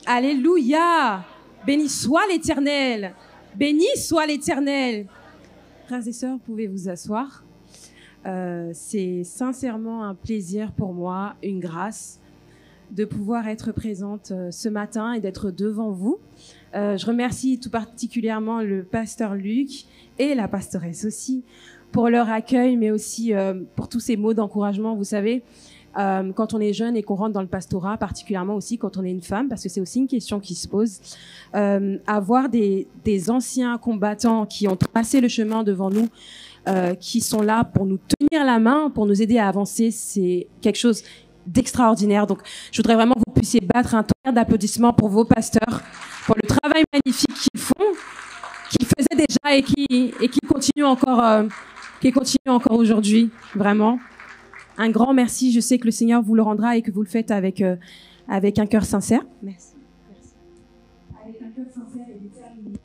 Alléluia. Béni soit l'Éternel. Béni soit l'Éternel. Frères et sœurs, vous pouvez vous asseoir. C'est sincèrement un plaisir pour moi, une grâce, de pouvoir être présente ce matin et d'être devant vous. Je remercie tout particulièrement le pasteur Luc et la pastoresse aussi pour leur accueil, mais aussi pour tous ces mots d'encouragement. Vous savez, quand on est jeune et qu'on rentre dans le pastorat, particulièrement aussi quand on est une femme, parce que c'est aussi une question qui se pose, avoir des anciens combattants qui ont tracé le chemin devant nous, qui sont là pour nous tenir la main, pour nous aider à avancer, c'est quelque chose d'extraordinaire. Donc, je voudrais vraiment que vous puissiez battre un tonnerre d'applaudissements pour vos pasteurs, pour le travail magnifique qu'ils font, qu'ils faisaient déjà et qui continuent encore aujourd'hui, vraiment. Un grand merci. Je sais que le Seigneur vous le rendra et que vous le faites avec un cœur sincère. Merci. Avec un cœur sincère et déterminé.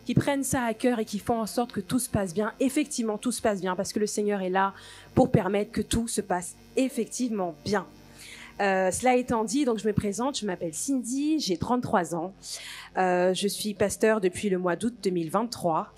Qui prennent ça à cœur et qui font en sorte que tout se passe bien. Effectivement, tout se passe bien parce que le Seigneur est là pour permettre que tout se passe effectivement bien. Cela étant dit, donc je me présente, je m'appelle Cindy, j'ai 33 ans. Je suis pasteur depuis le mois d'août 2023.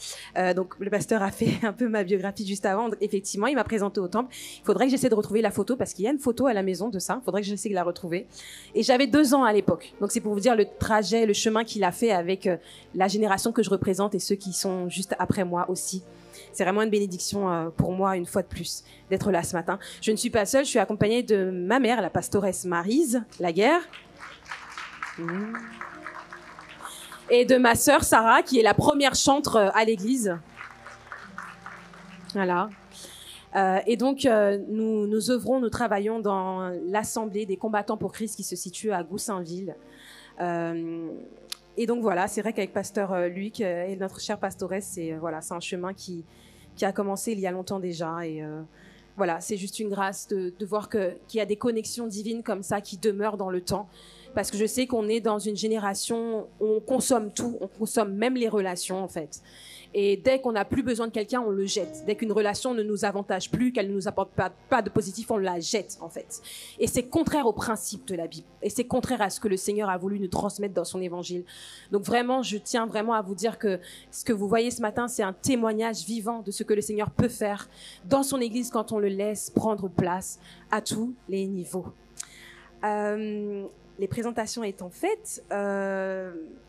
Donc le pasteur a fait un peu ma biographie juste avant. Donc, effectivement, il m'a présenté au temple. Il faudrait que j'essaie de retrouver la photo parce qu'il y a une photo à la maison de ça. Il faudrait que j'essaie de la retrouver. Et j'avais 2 ans à l'époque. Donc c'est pour vous dire le trajet, le chemin qu'il a fait avec la génération que je représente et ceux qui sont juste après moi aussi. C'est vraiment une bénédiction pour moi, une fois de plus, d'être là ce matin. Je ne suis pas seule, je suis accompagnée de ma mère, la pastoresse Maryse Laguerre, et de ma sœur Sarah, qui est la première chantre à l'église. Voilà. Et donc, nous œuvrons, nous travaillons dans l'Assemblée des combattants pour Christ qui se situe à Goussainville. Et donc voilà, c'est vrai qu'avec pasteur Luc et notre chère pastoresse, c'est un chemin qui a commencé il y a longtemps déjà. Et voilà, c'est juste une grâce de voir qu'il y a des connexions divines comme ça qui demeurent dans le temps. Parce que je sais qu'on est dans une génération où on consomme tout, on consomme même les relations en fait. Et dès qu'on n'a plus besoin de quelqu'un, on le jette. Dès qu'une relation ne nous avantage plus, qu'elle ne nous apporte pas de positif, on la jette en fait. Et c'est contraire au principe de la Bible. Et c'est contraire à ce que le Seigneur a voulu nous transmettre dans son évangile. Donc vraiment, je tiens vraiment à vous dire que ce que vous voyez ce matin, c'est un témoignage vivant de ce que le Seigneur peut faire dans son église quand on le laisse prendre place à tous les niveaux. Les présentations étant faites,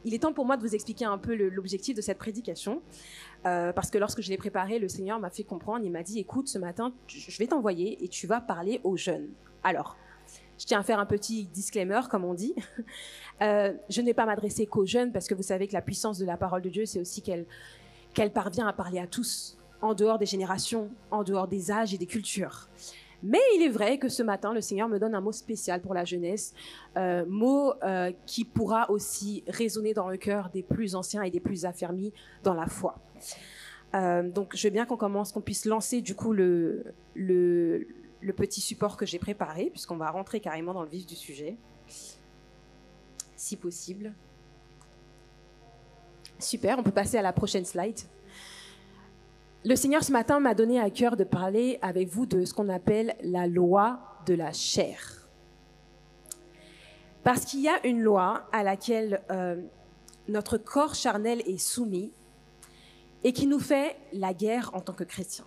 il est temps pour moi de vous expliquer un peu l'objectif de cette prédication. Parce que lorsque je l'ai préparée, le Seigneur m'a fait comprendre, il m'a dit, écoute, ce matin, je vais t'envoyer et tu vas parler aux jeunes. Alors, je tiens à faire un petit disclaimer, comme on dit. Je ne vais pas m'adresser qu'aux jeunes, parce que vous savez que la puissance de la parole de Dieu, c'est aussi qu'elle parvient à parler à tous, en dehors des générations, en dehors des âges et des cultures. Mais il est vrai que ce matin, le Seigneur me donne un mot spécial pour la jeunesse, mot qui pourra aussi résonner dans le cœur des plus anciens et des plus affermis dans la foi. Donc, je veux bien qu'on puisse lancer du coup le petit support que j'ai préparé, puisqu'on va rentrer carrément dans le vif du sujet, si possible. Super, on peut passer à la prochaine slide. Le Seigneur, ce matin, m'a donné à cœur de parler avec vous de ce qu'on appelle la loi de la chair. Parce qu'il y a une loi à laquelle notre corps charnel est soumis et qui nous fait la guerre en tant que chrétiens.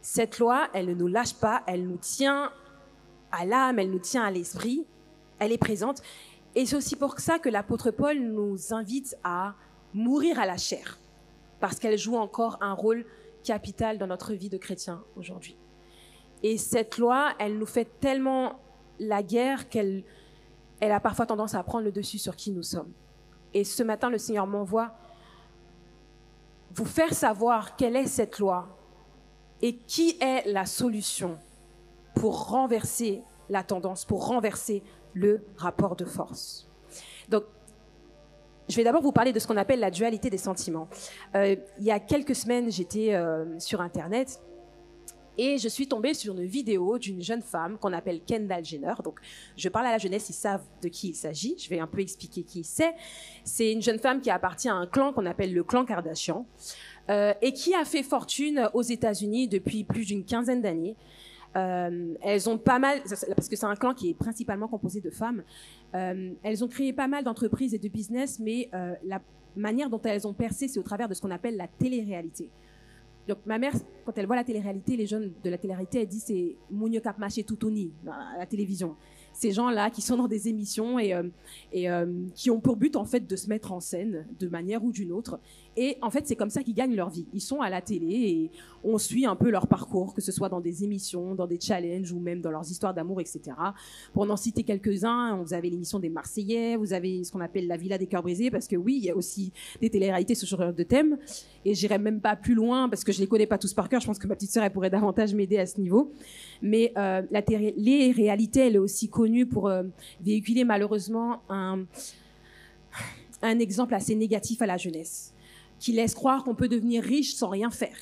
Cette loi, elle ne nous lâche pas, elle nous tient à l'âme, elle nous tient à l'esprit, elle est présente. Et c'est aussi pour ça que l'apôtre Paul nous invite à mourir à la chair, parce qu'elle joue encore un rôle capital dans notre vie de chrétien aujourd'hui. Et cette loi, elle nous fait tellement la guerre qu'elle a parfois tendance à prendre le dessus sur qui nous sommes. Et ce matin, le Seigneur m'envoie vous faire savoir quelle est cette loi et qui est la solution pour renverser la tendance, pour renverser le rapport de force. Donc, je vais d'abord vous parler de ce qu'on appelle la dualité des sentiments. Il y a quelques semaines, j'étais sur Internet Et je suis tombée sur une vidéo d'une jeune femme qu'on appelle Kendall Jenner. Donc, je parle à la jeunesse, ils savent de qui il s'agit. Je vais un peu expliquer qui c'est. C'est une jeune femme qui appartient à un clan qu'on appelle le clan Kardashian et qui a fait fortune aux États-Unis depuis plus d'une quinzaine d'années. Elles ont pas mal, parce que c'est un clan qui est principalement composé de femmes, elles ont créé pas mal d'entreprises et de business, mais la manière dont elles ont percé, c'est au travers de ce qu'on appelle la télé-réalité. Donc, ma mère, quand elle voit la télé-réalité, les jeunes de la télé-réalité, elle dit c'est Mounio Kapmaché Toutouni, à la télévision. Ces gens-là qui sont dans des émissions et qui ont pour but, en fait, de se mettre en scène de manière ou d'une autre. Et en fait, c'est comme ça qu'ils gagnent leur vie. Ils sont à la télé et on suit un peu leur parcours, que ce soit dans des émissions, dans des challenges ou même dans leurs histoires d'amour, etc. Pour en citer quelques-uns, vous avez l'émission des Marseillais, vous avez ce qu'on appelle la Villa des Cœurs Brisés, parce que oui, il y a aussi des téléréalités sur ce genre de thème. Et j'irai même pas plus loin, parce que je les connais pas tous par cœur. Je pense que ma petite sœur, elle pourrait davantage m'aider à ce niveau. Mais la télé-réalité, elle est aussi connue pour véhiculer malheureusement un exemple assez négatif à la jeunesse, qui laisse croire qu'on peut devenir riche sans rien faire,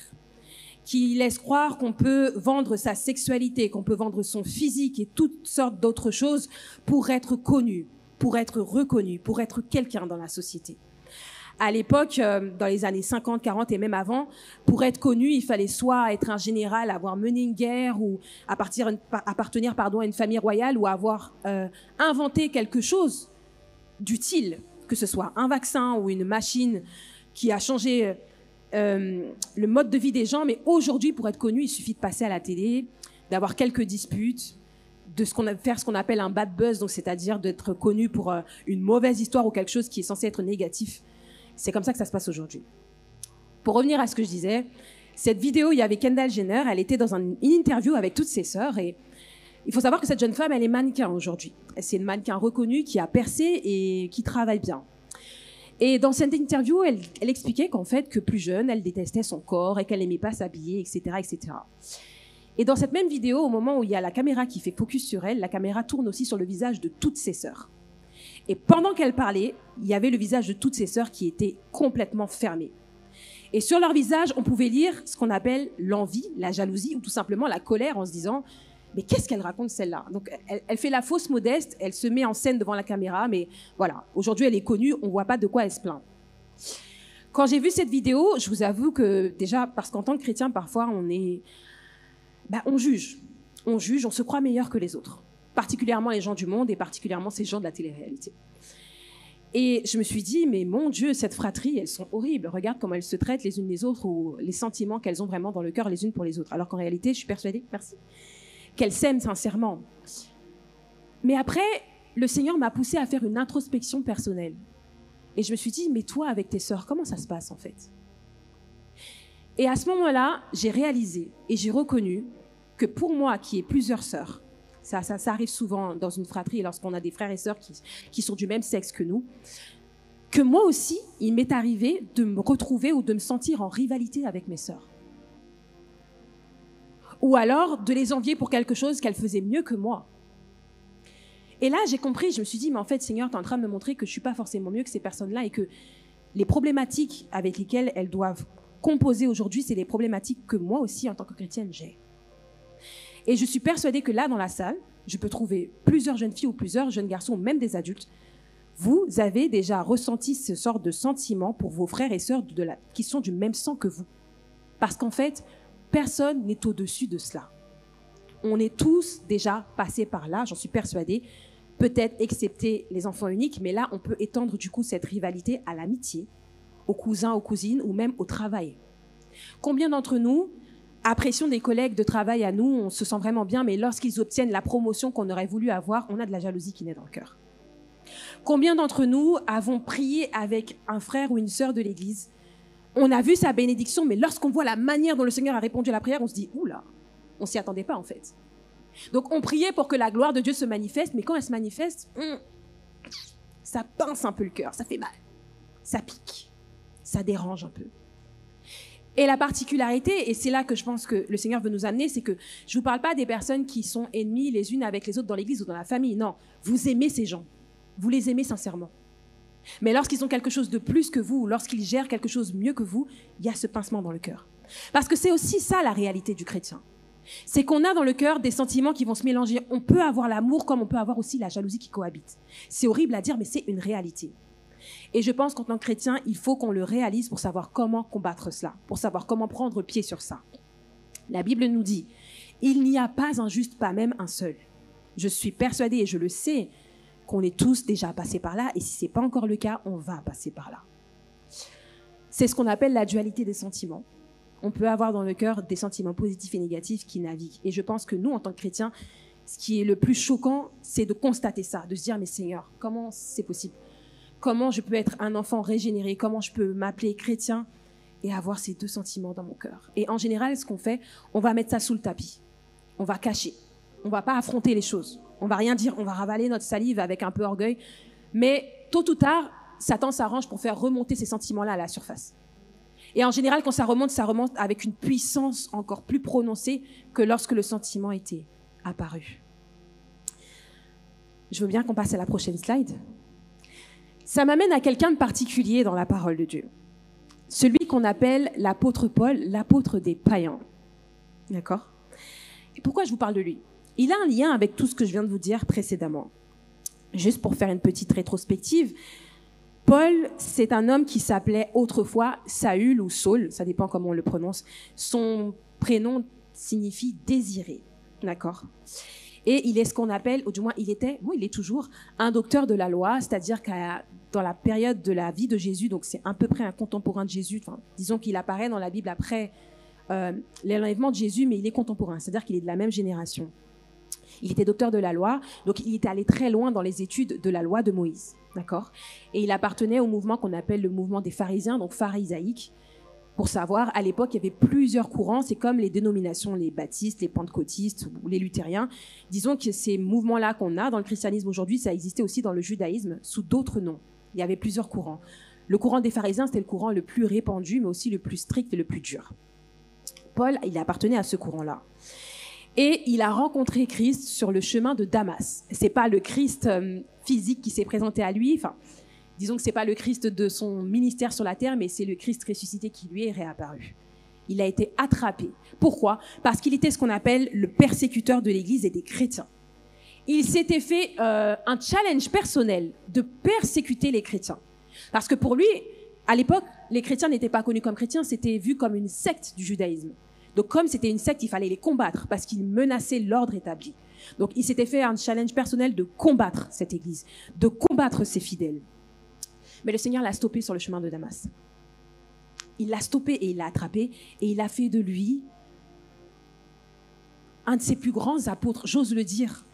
qui laisse croire qu'on peut vendre sa sexualité, qu'on peut vendre son physique et toutes sortes d'autres choses pour être connu, pour être reconnu, pour être quelqu'un dans la société. À l'époque, dans les années 50, 40 et même avant, pour être connu, il fallait soit être un général, avoir mené une guerre ou appartenir à une famille royale ou avoir inventé quelque chose d'utile, que ce soit un vaccin ou une machine qui a changé le mode de vie des gens. Mais aujourd'hui, pour être connu, il suffit de passer à la télé, d'avoir quelques disputes, de faire ce qu'on appelle un bad buzz, donc c'est-à-dire d'être connu pour une mauvaise histoire ou quelque chose qui est censé être négatif. C'est comme ça que ça se passe aujourd'hui. Pour revenir à ce que je disais, cette vidéo, il y avait Kendall Jenner, elle était dans une interview avec toutes ses sœurs et il faut savoir que cette jeune femme, elle est mannequin aujourd'hui. C'est une mannequin reconnue qui a percé et qui travaille bien. Et dans cette interview, elle expliquait qu'en fait, que plus jeune, elle détestait son corps et qu'elle n'aimait pas s'habiller, etc., etc. Et dans cette même vidéo, au moment où il y a la caméra qui fait focus sur elle, la caméra tourne aussi sur le visage de toutes ses sœurs. Et pendant qu'elle parlait, il y avait le visage de toutes ses sœurs qui était complètement fermé. Et sur leur visage, on pouvait lire ce qu'on appelle l'envie, la jalousie ou tout simplement la colère en se disant « Mais qu'est-ce qu'elle raconte celle-là » Donc elle fait la fausse modeste, elle se met en scène devant la caméra, mais voilà, aujourd'hui elle est connue, on ne voit pas de quoi elle se plaint. Quand j'ai vu cette vidéo, je vous avoue que déjà, parce qu'en tant que chrétien, parfois on juge, on se croit meilleur que les autres. Particulièrement les gens du monde et particulièrement ces gens de la télé-réalité. Et je me suis dit, mais mon Dieu, cette fratrie, elles sont horribles. Regarde comment elles se traitent les unes les autres ou les sentiments qu'elles ont vraiment dans le cœur les unes pour les autres. Alors qu'en réalité, je suis persuadée, merci, qu'elles s'aiment sincèrement. Mais après, le Seigneur m'a poussée à faire une introspection personnelle. Et je me suis dit, mais toi, avec tes sœurs, comment ça se passe en fait ? Et à ce moment-là, j'ai réalisé et j'ai reconnu que pour moi, qui ai plusieurs sœurs, ça arrive souvent dans une fratrie lorsqu'on a des frères et sœurs qui sont du même sexe que nous, que moi aussi, il m'est arrivé de me retrouver ou de me sentir en rivalité avec mes sœurs. Ou alors de les envier pour quelque chose qu'elles faisaient mieux que moi. Et là, j'ai compris, je me suis dit, mais en fait, Seigneur, tu es en train de me montrer que je ne suis pas forcément mieux que ces personnes-là et que les problématiques avec lesquelles elles doivent composer aujourd'hui, c'est les problématiques que moi aussi, en tant que chrétienne, j'ai. Et je suis persuadée que là, dans la salle, je peux trouver plusieurs jeunes filles ou plusieurs jeunes garçons, ou même des adultes. Vous avez déjà ressenti ce sort de sentiment pour vos frères et sœurs qui sont du même sang que vous. Parce qu'en fait, personne n'est au-dessus de cela. On est tous déjà passés par là, j'en suis persuadée, peut-être excepté les enfants uniques, mais là, on peut étendre du coup cette rivalité à l'amitié, aux cousins, aux cousines ou même au travail. Combien d'entre nous apprécions des collègues de travail à nous, on se sent vraiment bien, mais lorsqu'ils obtiennent la promotion qu'on aurait voulu avoir, on a de la jalousie qui naît dans le cœur. Combien d'entre nous avons prié avec un frère ou une sœur de l'église, on a vu sa bénédiction, mais lorsqu'on voit la manière dont le Seigneur a répondu à la prière, on se dit « Oula, on s'y attendait pas en fait ». Donc on priait pour que la gloire de Dieu se manifeste, mais quand elle se manifeste, ça pince un peu le cœur, ça fait mal, ça pique, ça dérange un peu. Et la particularité, et c'est là que je pense que le Seigneur veut nous amener, c'est que je ne vous parle pas des personnes qui sont ennemies les unes avec les autres dans l'église ou dans la famille. Non, vous aimez ces gens. Vous les aimez sincèrement. Mais lorsqu'ils ont quelque chose de plus que vous, ou lorsqu'ils gèrent quelque chose mieux que vous, il y a ce pincement dans le cœur. Parce que c'est aussi ça la réalité du chrétien. C'est qu'on a dans le cœur des sentiments qui vont se mélanger. On peut avoir l'amour comme on peut avoir aussi la jalousie qui cohabite. C'est horrible à dire, mais c'est une réalité. Et je pense qu'en tant que chrétien, il faut qu'on le réalise pour savoir comment combattre cela, pour savoir comment prendre pied sur ça. La Bible nous dit, il n'y a pas un juste, pas même un seul. Je suis persuadée et je le sais qu'on est tous déjà passés par là, et si ce n'est pas encore le cas, on va passer par là. C'est ce qu'on appelle la dualité des sentiments. On peut avoir dans le cœur des sentiments positifs et négatifs qui naviguent. Et je pense que nous, en tant que chrétiens, ce qui est le plus choquant, c'est de constater ça, de se dire, mais Seigneur, comment c'est possible? Comment je peux être un enfant régénéré? Comment je peux m'appeler chrétien et avoir ces deux sentiments dans mon cœur? Et en général, ce qu'on fait, on va mettre ça sous le tapis. On va cacher. On va pas affronter les choses. On va rien dire. On va ravaler notre salive avec un peu d'orgueil. Mais tôt ou tard, Satan s'arrange pour faire remonter ces sentiments-là à la surface. Et en général, quand ça remonte avec une puissance encore plus prononcée que lorsque le sentiment était apparu. Je veux bien qu'on passe à la prochaine slide. Ça m'amène à quelqu'un de particulier dans la parole de Dieu. Celui qu'on appelle l'apôtre Paul, l'apôtre des païens. D'accord? Et pourquoi je vous parle de lui? Il a un lien avec tout ce que je viens de vous dire précédemment. Juste pour faire une petite rétrospective, Paul, c'est un homme qui s'appelait autrefois Saül ou Saul, ça dépend comment on le prononce. Son prénom signifie désiré, d'accord? Et il est ce qu'on appelle, ou du moins il est toujours un docteur de la loi, c'est-à-dire que dans la période de la vie de Jésus, donc c'est à peu près un contemporain de Jésus, enfin, disons qu'il apparaît dans la Bible après l'enlèvement de Jésus, mais il est contemporain, c'est-à-dire qu'il est de la même génération. Il était docteur de la loi, donc il était allé très loin dans les études de la loi de Moïse, d'accord? Et il appartenait au mouvement qu'on appelle le mouvement des pharisiens, donc pharisaïque. Pour savoir, à l'époque, il y avait plusieurs courants, c'est comme les dénominations, les baptistes, les pentecôtistes ou les luthériens. Disons que ces mouvements-là qu'on a dans le christianisme aujourd'hui, ça existait aussi dans le judaïsme sous d'autres noms. Il y avait plusieurs courants. Le courant des pharisiens, c'était le courant le plus répandu, mais aussi le plus strict et le plus dur. Paul, il appartenait à ce courant-là. Et il a rencontré Christ sur le chemin de Damas. C'est pas le Christ physique qui s'est présenté à lui. Enfin, disons que c'est pas le Christ de son ministère sur la terre, mais c'est le Christ ressuscité qui lui est réapparu. Il a été attrapé. Pourquoi? Parce qu'il était ce qu'on appelle le persécuteur de l'Église et des chrétiens. Il s'était fait un challenge personnel de persécuter les chrétiens. Parce que pour lui, à l'époque, les chrétiens n'étaient pas connus comme chrétiens, c'était vu comme une secte du judaïsme. Donc comme c'était une secte, il fallait les combattre parce qu'ils menaçaient l'ordre établi. Donc il s'était fait un challenge personnel de combattre cette église, de combattre ses fidèles. Mais le Seigneur l'a stoppé sur le chemin de Damas. Il l'a stoppé et il l'a attrapé et il a fait de lui un de ses plus grands apôtres, j'ose le dire,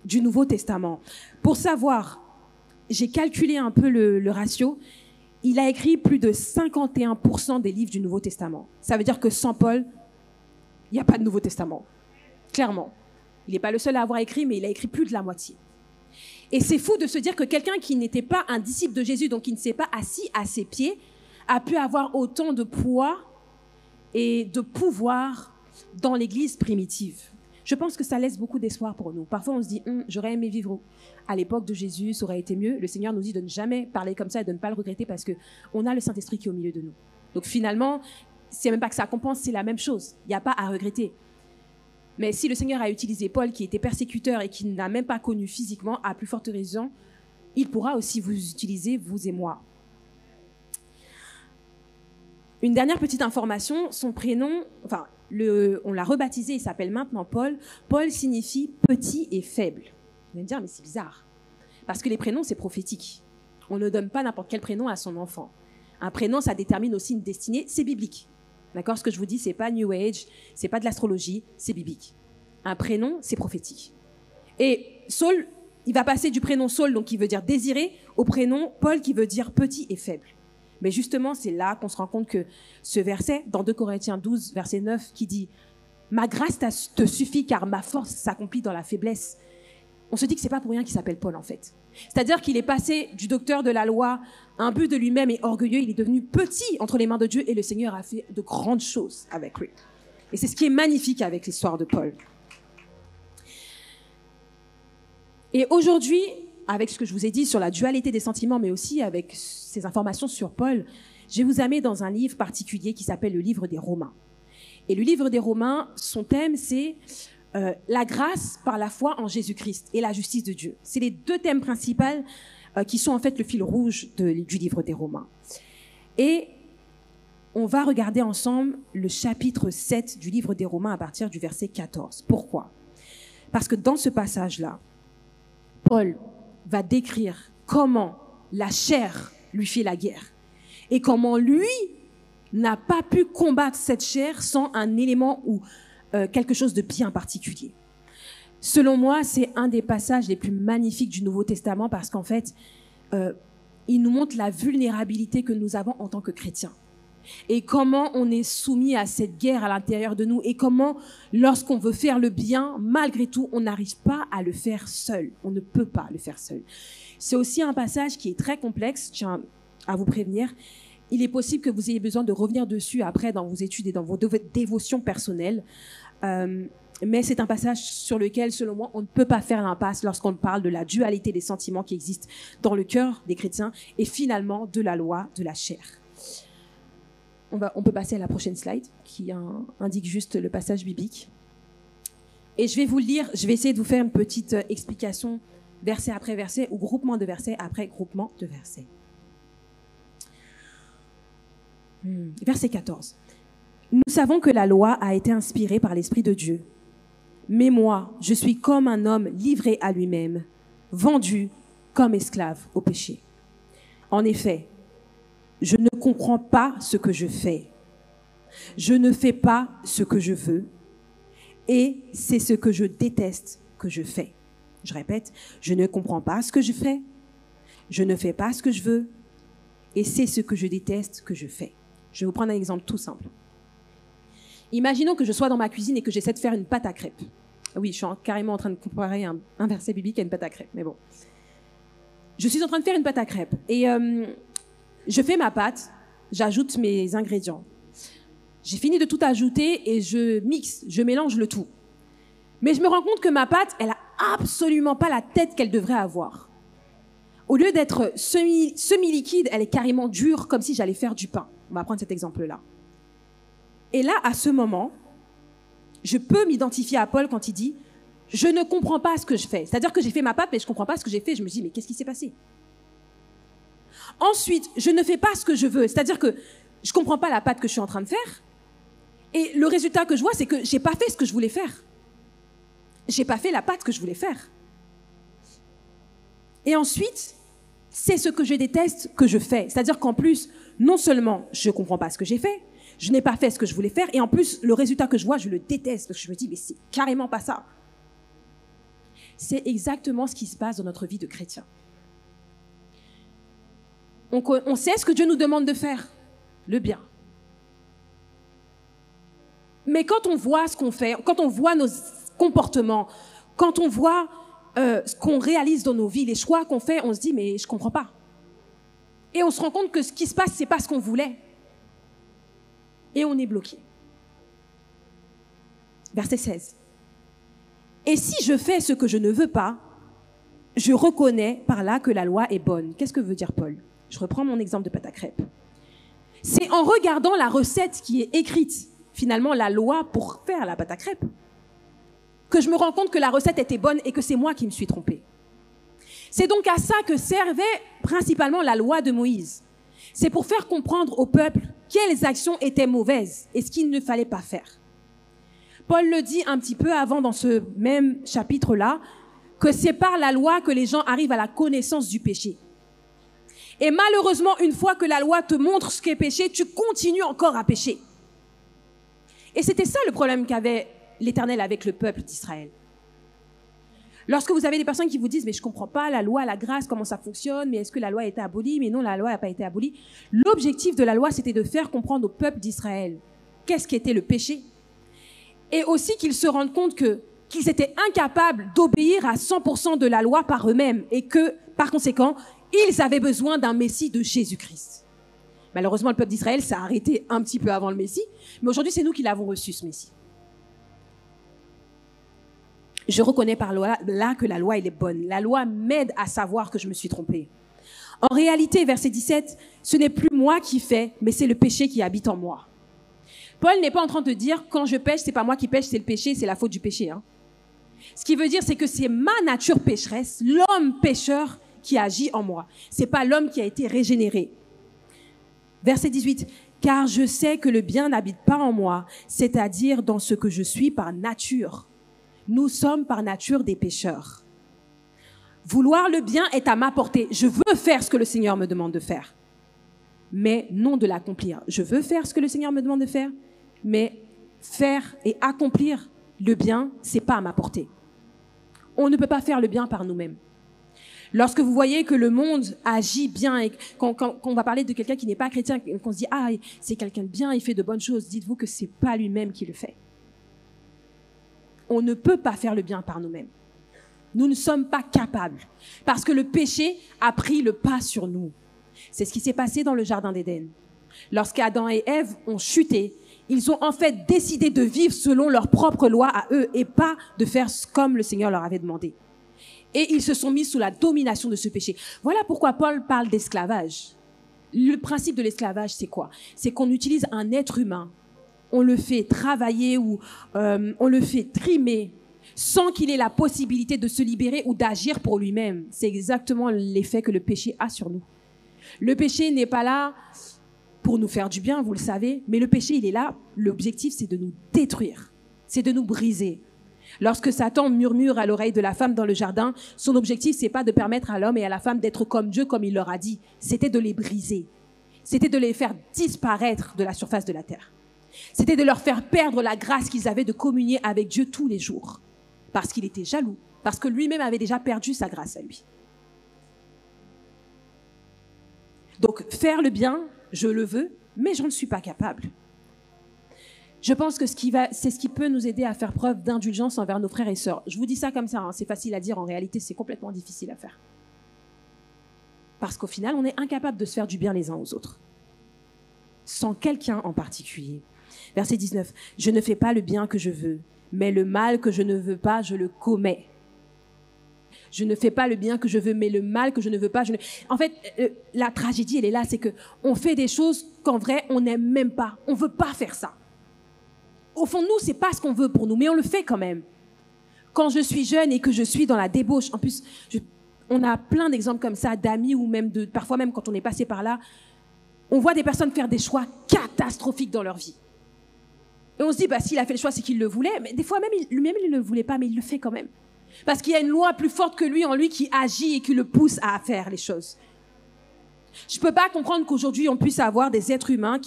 du Nouveau Testament. Pour savoir, j'ai calculé un peu le ratio. Il a écrit plus de 51% des livres du Nouveau Testament. Ça veut dire que sans Paul, il n'y a pas de Nouveau Testament. Clairement. Il n'est pas le seul à avoir écrit, mais il a écrit plus de la moitié. Et c'est fou de se dire que quelqu'un qui n'était pas un disciple de Jésus, donc qui ne s'est pas assis à ses pieds, a pu avoir autant de poids et de pouvoir dans l'Église primitive. Je pense que ça laisse beaucoup d'espoir pour nous. Parfois, on se dit, j'aurais aimé vivre à l'époque de Jésus, ça aurait été mieux. Le Seigneur nous dit de ne jamais parler comme ça et de ne pas le regretter parce qu'on a le Saint-Esprit qui est au milieu de nous. Donc finalement, c'est même pas que ça compense, c'est la même chose. Il n'y a pas à regretter. Mais si le Seigneur a utilisé Paul, qui était persécuteur et qui n'a même pas connu physiquement, à plus forte raison, il pourra aussi vous utiliser, vous et moi. Une dernière petite information, son prénom, on l'a rebaptisé, il s'appelle maintenant Paul. Paul signifie petit et faible. Vous allez me dire, mais c'est bizarre. Parce que les prénoms, c'est prophétique. On ne donne pas n'importe quel prénom à son enfant. Un prénom, ça détermine aussi une destinée, c'est biblique. D'accord? Ce que je vous dis, c'est pas New Age, c'est pas de l'astrologie, c'est biblique. Un prénom, c'est prophétique. Et Saul, il va passer du prénom Saul, donc qui veut dire désiré, au prénom Paul, qui veut dire petit et faible. Mais justement, c'est là qu'on se rend compte que ce verset, dans 2 Corinthiens 12, verset 9, qui dit « Ma grâce te suffit car ma force s'accomplit dans la faiblesse », on se dit que c'est pas pour rien qu'il s'appelle Paul, en fait. C'est-à-dire qu'il est passé du docteur de la loi, imbu de lui-même et orgueilleux, il est devenu petit entre les mains de Dieu et le Seigneur a fait de grandes choses avec lui. Et c'est ce qui est magnifique avec l'histoire de Paul. Et aujourd'hui, avec ce que je vous ai dit sur la dualité des sentiments, mais aussi avec ces informations sur Paul, je vais vous amener dans un livre particulier qui s'appelle le livre des Romains. Et le livre des Romains, son thème, c'est la grâce par la foi en Jésus-Christ et la justice de Dieu. C'est les deux thèmes principaux qui sont en fait le fil rouge du livre des Romains. Et on va regarder ensemble le chapitre 7 du livre des Romains à partir du verset 14. Pourquoi ? Parce que dans ce passage-là, Paul va décrire comment la chair lui fait la guerre et comment lui n'a pas pu combattre cette chair sans un élément ou quelque chose de bien particulier. Selon moi, c'est un des passages les plus magnifiques du Nouveau Testament parce qu'en fait, il nous montre la vulnérabilité que nous avons en tant que chrétiens et comment on est soumis à cette guerre à l'intérieur de nous et comment, lorsqu'on veut faire le bien, malgré tout, on n'arrive pas à le faire seul. On ne peut pas le faire seul. C'est aussi un passage qui est très complexe, je tiens à vous prévenir. Il est possible que vous ayez besoin de revenir dessus après dans vos études et dans vos dévotions personnelles. Mais c'est un passage sur lequel, selon moi, on ne peut pas faire l'impasse lorsqu'on parle de la dualité des sentiments qui existent dans le cœur des chrétiens et finalement de la loi de la chair. On peut passer à la prochaine slide qui indique juste le passage biblique. Et je vais vous le lire, je vais essayer de vous faire une petite explication verset après verset ou groupement de versets après groupement de versets. Verset 14. Nous savons que la loi a été inspirée par l'Esprit de Dieu. Mais moi, je suis comme un homme livré à lui-même, vendu comme esclave au péché. En effet, je ne comprends pas ce que je fais. Je ne fais pas ce que je veux. Et c'est ce que je déteste que je fais. Je répète, je ne comprends pas ce que je fais. Je ne fais pas ce que je veux. Et c'est ce que je déteste que je fais. Je vais vous prendre un exemple tout simple. Imaginons que je sois dans ma cuisine et que j'essaie de faire une pâte à crêpes. Oui, je suis carrément en train de comparer un verset biblique à une pâte à crêpes, mais bon. Je suis en train de faire une pâte à crêpes et je fais ma pâte, j'ajoute mes ingrédients. J'ai fini de tout ajouter et je mixe, je mélange le tout. Mais je me rends compte que ma pâte, elle a absolument pas la tête qu'elle devrait avoir. Au lieu d'être semi-liquide, elle est carrément dure, comme si j'allais faire du pain. On va prendre cet exemple-là. Et là, à ce moment, je peux m'identifier à Paul quand il dit « Je ne comprends pas ce que je fais ». C'est-à-dire que j'ai fait ma pâte, mais je ne comprends pas ce que j'ai fait. Je me dis « Mais qu'est-ce qui s'est passé ?» Ensuite, je ne fais pas ce que je veux. C'est-à-dire que je ne comprends pas la pâte que je suis en train de faire. Et le résultat que je vois, c'est que je n'ai pas fait ce que je voulais faire. Je n'ai pas fait la pâte que je voulais faire. Et ensuite, c'est ce que je déteste que je fais. C'est-à-dire qu'en plus, non seulement je ne comprends pas ce que j'ai fait, je n'ai pas fait ce que je voulais faire, et en plus, le résultat que je vois, je le déteste, parce que je me dis, mais c'est carrément pas ça. C'est exactement ce qui se passe dans notre vie de chrétien. On sait ce que Dieu nous demande de faire, le bien. Mais quand on voit ce qu'on fait, quand on voit nos comportements, quand on voit ce qu'on réalise dans nos vies, les choix qu'on fait, on se dit, mais je comprends pas. Et on se rend compte que ce qui se passe, c'est pas ce qu'on voulait. Et on est bloqué. Verset 16. Et si je fais ce que je ne veux pas, je reconnais par là que la loi est bonne. Qu'est-ce que veut dire Paul ? Je reprends mon exemple de pâte à crêpes. C'est en regardant la recette qui est écrite, finalement la loi pour faire la pâte à crêpes, que je me rends compte que la recette était bonne et que c'est moi qui me suis trompée. C'est donc à ça que servait principalement la loi de Moïse. C'est pour faire comprendre au peuple quelles actions étaient mauvaises et ce qu'il ne fallait pas faire. Paul le dit un petit peu avant dans ce même chapitre-là, que c'est par la loi que les gens arrivent à la connaissance du péché. Et malheureusement, une fois que la loi te montre ce qu'est péché, tu continues encore à pécher. Et c'était ça le problème qu'avait l'Éternel avec le peuple d'Israël. Lorsque vous avez des personnes qui vous disent « mais je ne comprends pas la loi, la grâce, comment ça fonctionne, mais est-ce que la loi a été abolie ?» Mais non, la loi n'a pas été abolie. L'objectif de la loi, c'était de faire comprendre au peuple d'Israël qu'est-ce qu'était le péché. Et aussi qu'ils se rendent compte qu'ils étaient incapables d'obéir à 100% de la loi par eux-mêmes et que, par conséquent, ils avaient besoin d'un Messie de Jésus-Christ. Malheureusement, le peuple d'Israël s'est arrêté un petit peu avant le Messie, mais aujourd'hui, c'est nous qui l'avons reçu, ce Messie. Je reconnais par là que la loi, elle est bonne. La loi m'aide à savoir que je me suis trompée. En réalité, verset 17, ce n'est plus moi qui fais, mais c'est le péché qui habite en moi. Paul n'est pas en train de dire, quand je pêche, c'est pas moi qui pêche, c'est le péché, c'est la faute du péché. Hein. Ce qui veut dire, c'est que c'est ma nature pécheresse, l'homme pécheur qui agit en moi. C'est pas l'homme qui a été régénéré. Verset 18. Car je sais que le bien n'habite pas en moi, c'est-à-dire dans ce que je suis par nature. Nous sommes par nature des pécheurs. Vouloir le bien est à ma portée. Je veux faire ce que le Seigneur me demande de faire, mais non de l'accomplir. Je veux faire ce que le Seigneur me demande de faire, mais faire et accomplir le bien, c'est pas à ma portée. On ne peut pas faire le bien par nous-mêmes. Lorsque vous voyez que le monde agit bien et quand on va parler de quelqu'un qui n'est pas chrétien, qu'on se dit « Ah, c'est quelqu'un de bien, il fait de bonnes choses », dites-vous que c'est pas lui-même qui le fait. On ne peut pas faire le bien par nous-mêmes. Nous ne sommes pas capables parce que le péché a pris le pas sur nous. C'est ce qui s'est passé dans le jardin d'Éden. Lorsqu'Adam et Ève ont chuté, ils ont en fait décidé de vivre selon leur propre loi à eux et pas de faire comme le Seigneur leur avait demandé. Et ils se sont mis sous la domination de ce péché. Voilà pourquoi Paul parle d'esclavage. Le principe de l'esclavage, c'est quoi? C'est qu'on utilise un être humain, on le fait travailler ou on le fait trimer sans qu'il ait la possibilité de se libérer ou d'agir pour lui-même. C'est exactement l'effet que le péché a sur nous. Le péché n'est pas là pour nous faire du bien, vous le savez, mais le péché, il est là. L'objectif, c'est de nous détruire, c'est de nous briser. Lorsque Satan murmure à l'oreille de la femme dans le jardin, son objectif, c'est pas de permettre à l'homme et à la femme d'être comme Dieu, comme il leur a dit. C'était de les briser. C'était de les faire disparaître de la surface de la terre. C'était de leur faire perdre la grâce qu'ils avaient de communier avec Dieu tous les jours. Parce qu'il était jaloux. Parce que lui-même avait déjà perdu sa grâce à lui. Donc, faire le bien, je le veux, mais je ne suis pas capable. Je pense que c'est ce qui peut nous aider à faire preuve d'indulgence envers nos frères et sœurs. Je vous dis ça comme ça, hein, c'est facile à dire, en réalité, c'est complètement difficile à faire. Parce qu'au final, on est incapable de se faire du bien les uns aux autres. Sans quelqu'un en particulier. Verset 19. Je ne fais pas le bien que je veux, mais le mal que je ne veux pas, je le commets. Je ne fais pas le bien que je veux, mais le mal que je ne veux pas, En fait, la tragédie, elle est là, c'est qu'on fait des choses qu'en vrai, on n'aime même pas. On ne veut pas faire ça. Au fond de nous, c'est pas ce qu'on veut pour nous, mais on le fait quand même. Quand je suis jeune et que je suis dans la débauche, en plus, on a plein d'exemples comme ça, d'amis ou même parfois même quand on est passé par là, on voit des personnes faire des choix catastrophiques dans leur vie. Et on se dit, bah, s'il a fait le choix, c'est qu'il le voulait, mais des fois même, lui-même, il ne le voulait pas, mais il le fait quand même. Parce qu'il y a une loi plus forte que lui en lui qui agit et qui le pousse à faire les choses. Je ne peux pas comprendre qu'aujourd'hui, on puisse avoir des êtres humains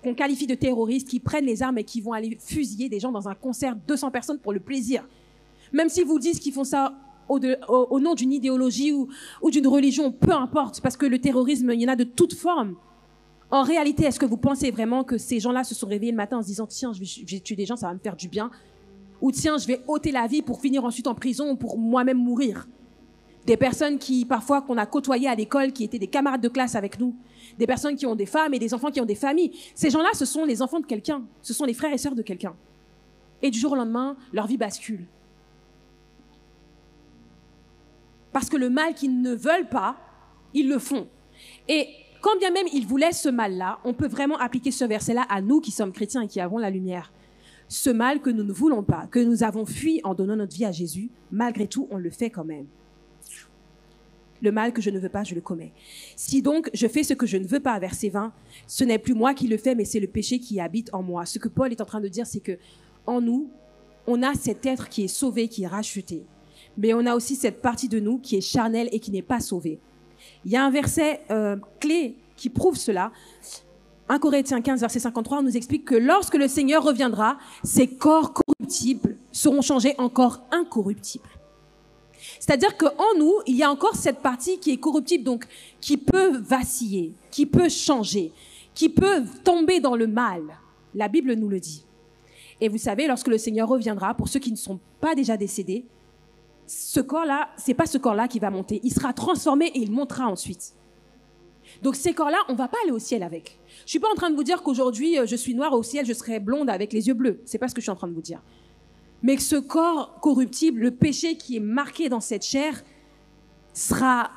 qu'on qualifie de terroristes, qui prennent les armes et qui vont aller fusiller des gens dans un concert, 200 personnes pour le plaisir. Même s'ils vous disent qu'ils font ça au nom d'une idéologie ou d'une religion, peu importe, parce que le terrorisme, il y en a de toutes formes. En réalité, est-ce que vous pensez vraiment que ces gens-là se sont réveillés le matin en se disant « Tiens, je vais tuer des gens, ça va me faire du bien » ou « Tiens, je vais ôter la vie pour finir ensuite en prison ou pour moi-même mourir » Des personnes parfois, qu'on a côtoyées à l'école, qui étaient des camarades de classe avec nous. Des personnes qui ont des femmes et des enfants qui ont des familles. Ces gens-là, ce sont les enfants de quelqu'un. Ce sont les frères et sœurs de quelqu'un. Et du jour au lendemain, leur vie bascule. Parce que le mal qu'ils ne veulent pas, ils le font. Et quand bien même ils voulaient ce mal-là, on peut vraiment appliquer ce verset-là à nous qui sommes chrétiens et qui avons la lumière. Ce mal que nous ne voulons pas, que nous avons fui en donnant notre vie à Jésus, malgré tout, on le fait quand même. Le mal que je ne veux pas, je le commets. Si donc je fais ce que je ne veux pas, verset 20, ce n'est plus moi qui le fais, mais c'est le péché qui habite en moi. Ce que Paul est en train de dire, c'est que en nous, on a cet être qui est sauvé, qui est racheté. Mais on a aussi cette partie de nous qui est charnelle et qui n'est pas sauvée. Il y a un verset clé qui prouve cela. 1 Corinthiens 15, verset 53, on nous explique que lorsque le Seigneur reviendra, ces corps corruptibles seront changés en corps incorruptibles. C'est-à-dire qu'en nous, il y a encore cette partie qui est corruptible, donc qui peut vaciller, qui peut changer, qui peut tomber dans le mal. La Bible nous le dit. Et vous savez, lorsque le Seigneur reviendra, pour ceux qui ne sont pas déjà décédés, ce corps-là, c'est pas ce corps-là qui va monter. Il sera transformé et il montera ensuite. Donc ces corps-là, on va pas aller au ciel avec. Je suis pas en train de vous dire qu'aujourd'hui, je suis noire au ciel, je serai blonde avec les yeux bleus. C'est pas ce que je suis en train de vous dire. Mais que ce corps corruptible, le péché qui est marqué dans cette chair, sera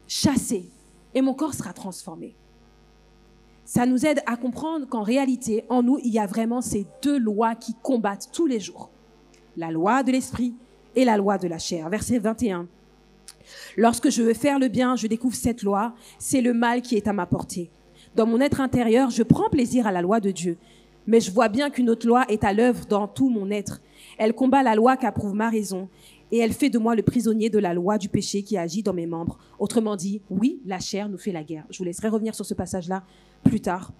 chassé et mon corps sera transformé. Ça nous aide à comprendre qu'en réalité, en nous, il y a vraiment ces deux lois qui combattent tous les jours. La loi de l'esprit et la loi de la chair. Verset 21. Lorsque je veux faire le bien, je découvre cette loi, c'est le mal qui est à ma portée. Dans mon être intérieur, je prends plaisir à la loi de Dieu, mais je vois bien qu'une autre loi est à l'œuvre dans tout mon être. Elle combat la loi qu'approuve ma raison, et elle fait de moi le prisonnier de la loi du péché qui agit dans mes membres. Autrement dit, oui, la chair nous fait la guerre. Je vous laisserai revenir sur ce passage-là plus tard,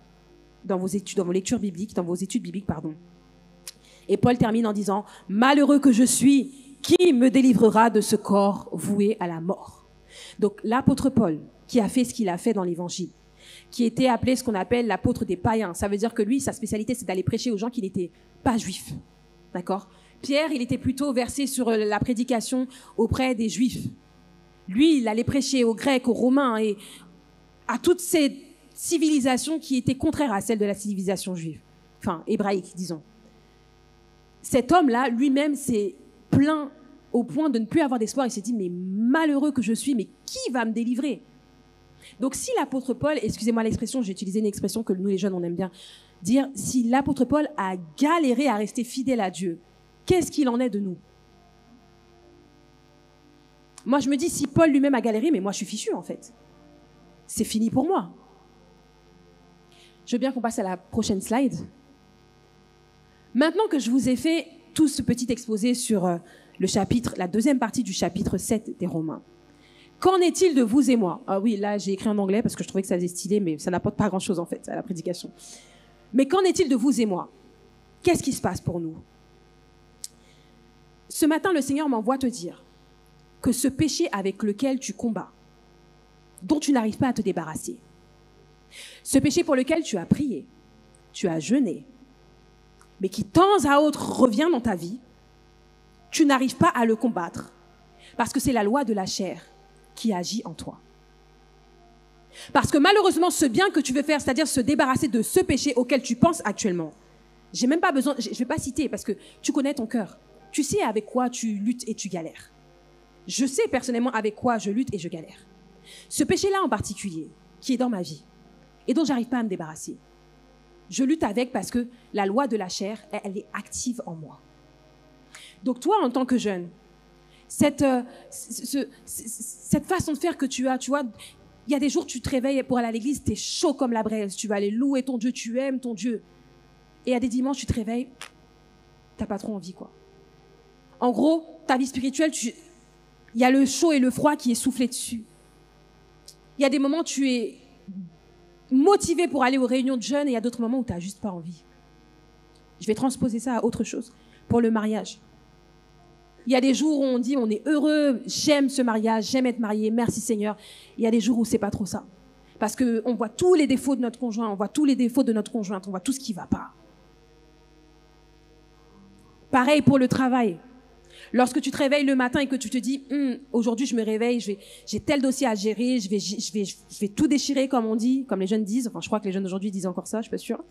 dans vos études, dans vos lectures bibliques, dans vos études bibliques, pardon. Et Paul termine en disant, « Malheureux que je suis, qui me délivrera de ce corps voué à la mort ?» Donc l'apôtre Paul, qui a fait ce qu'il a fait dans l'évangile, qui était appelé ce qu'on appelle l'apôtre des païens, ça veut dire que lui, sa spécialité, c'est d'aller prêcher aux gens qui n'étaient pas juifs. D'accord ? Pierre, il était plutôt versé sur la prédication auprès des juifs. Lui, il allait prêcher aux Grecs, aux Romains et à toutes ces civilisations qui étaient contraires à celles de la civilisation juive, enfin hébraïque, disons. Cet homme-là, lui-même, s'est plaint au point de ne plus avoir d'espoir. Il s'est dit, mais malheureux que je suis, mais qui va me délivrer ? Donc si l'apôtre Paul, excusez-moi l'expression, j'ai utilisé une expression que nous les jeunes, on aime bien dire, si l'apôtre Paul a galéré à rester fidèle à Dieu, qu'est-ce qu'il en est de nous ? Moi, je me dis, si Paul lui-même a galéré, mais moi, je suis fichu, en fait. C'est fini pour moi. Je veux bien qu'on passe à la prochaine slide. Maintenant que je vous ai fait tout ce petit exposé sur le chapitre, la deuxième partie du chapitre 7 des Romains, qu'en est-il de vous et moi ? Ah oui, là, j'ai écrit en anglais parce que je trouvais que ça faisait stylé, mais ça n'apporte pas grand-chose, en fait, à la prédication. Mais qu'en est-il de vous et moi ? Qu'est-ce qui se passe pour nous ? Ce matin, le Seigneur m'envoie te dire que ce péché avec lequel tu combats, dont tu n'arrives pas à te débarrasser, ce péché pour lequel tu as prié, tu as jeûné, mais qui de temps à autre revient dans ta vie, tu n'arrives pas à le combattre parce que c'est la loi de la chair qui agit en toi. Parce que malheureusement, ce bien que tu veux faire, c'est-à-dire se débarrasser de ce péché auquel tu penses actuellement, j'ai même pas besoin, je vais pas citer parce que tu connais ton cœur. Tu sais avec quoi tu luttes et tu galères. Je sais personnellement avec quoi je lutte et je galère. Ce péché-là en particulier, qui est dans ma vie et dont j'arrive pas à me débarrasser, je lutte avec parce que la loi de la chair, elle est active en moi. Donc toi, en tant que jeune, cette façon de faire que tu as, tu vois, il y a des jours, tu te réveilles pour aller à l'église, tu es chaud comme la braise, tu vas aller louer ton Dieu, tu aimes ton Dieu. Et il y a des dimanches, tu te réveilles, t'as pas trop envie, quoi. En gros, ta vie spirituelle, il y a le chaud et le froid qui est soufflé dessus. Il y a des moments où tu es motivé pour aller aux réunions de jeunes et il y a d'autres moments où tu n'as juste pas envie. Je vais transposer ça à autre chose, pour le mariage. Il y a des jours où on dit on est heureux, j'aime ce mariage, j'aime être marié, merci Seigneur. Il y a des jours où c'est pas trop ça. Parce qu'on voit tous les défauts de notre conjoint, on voit tous les défauts de notre conjointe, on voit tout ce qui ne va pas. Pareil pour le travail. Lorsque tu te réveilles le matin et que tu te dis aujourd'hui je me réveille, j'ai tel dossier à gérer, je vais tout déchirer comme on dit, comme les jeunes disent. Enfin, je crois que les jeunes d'aujourd'hui disent encore ça, je suis pas sûre.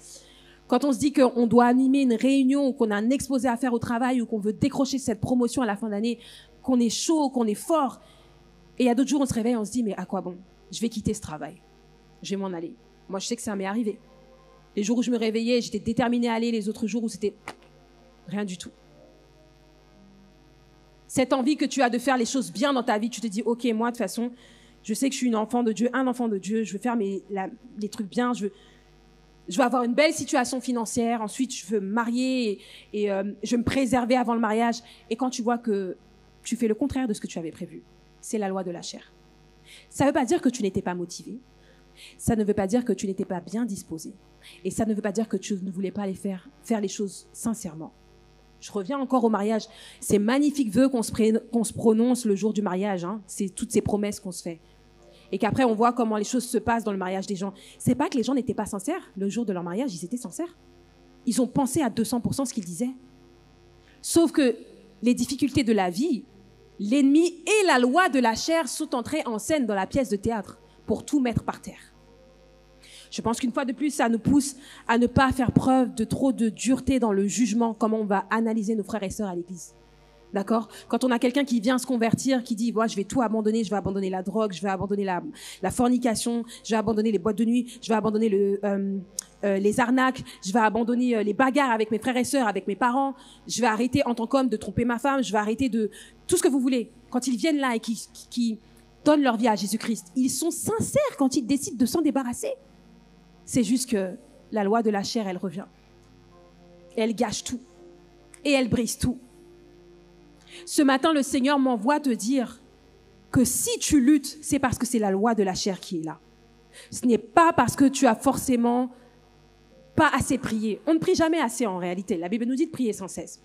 Quand on se dit qu'on doit animer une réunion ou qu'on a un exposé à faire au travail ou qu'on veut décrocher cette promotion à la fin d'année, qu'on est chaud, qu'on est fort. Et il y a d'autres jours, on se réveille, on se dit mais à quoi bon ? Je vais quitter ce travail. Je vais m'en aller. Moi, je sais que ça m'est arrivé. Les jours où je me réveillais, j'étais déterminée à aller. Les autres jours où c'était rien du tout. Cette envie que tu as de faire les choses bien dans ta vie, tu te dis, ok, moi, de toute façon, je sais que je suis une enfant de Dieu, un enfant de Dieu, je veux faire les trucs bien, je veux avoir une belle situation financière, ensuite, je veux me marier et je veux me préserver avant le mariage. Et quand tu vois que tu fais le contraire de ce que tu avais prévu, c'est la loi de la chair. Ça ne veut pas dire que tu n'étais pas motivé, ça ne veut pas dire que tu n'étais pas bien disposé, et ça ne veut pas dire que tu ne voulais pas faire les choses sincèrement. Je reviens encore au mariage. Ces magnifiques vœux qu'on se prononce le jour du mariage, hein, c'est toutes ces promesses qu'on se fait. Et qu'après, on voit comment les choses se passent dans le mariage des gens. C'est pas que les gens n'étaient pas sincères. Le jour de leur mariage, ils étaient sincères. Ils ont pensé à 200% ce qu'ils disaient. Sauf que les difficultés de la vie, l'ennemi et la loi de la chair sont entrés en scène dans la pièce de théâtre pour tout mettre par terre. Je pense qu'une fois de plus, ça nous pousse à ne pas faire preuve de trop de dureté dans le jugement, comment on va analyser nos frères et sœurs à l'église. D'accord? Quand on a quelqu'un qui vient se convertir, qui dit, moi, je vais tout abandonner, je vais abandonner la drogue, je vais abandonner la fornication, je vais abandonner les boîtes de nuit, je vais abandonner les arnaques, je vais abandonner les bagarres avec mes frères et sœurs, avec mes parents, je vais arrêter en tant qu'homme de tromper ma femme, je vais arrêter de tout ce que vous voulez. Quand ils viennent là et qui donnent leur vie à Jésus-Christ, ils sont sincères quand ils décident de s'en débarrasser. C'est juste que la loi de la chair, elle revient. Elle gâche tout. Et elle brise tout. Ce matin, le Seigneur m'envoie te dire que si tu luttes, c'est parce que c'est la loi de la chair qui est là. Ce n'est pas parce que tu as forcément pas assez prié. On ne prie jamais assez en réalité. La Bible nous dit de prier sans cesse.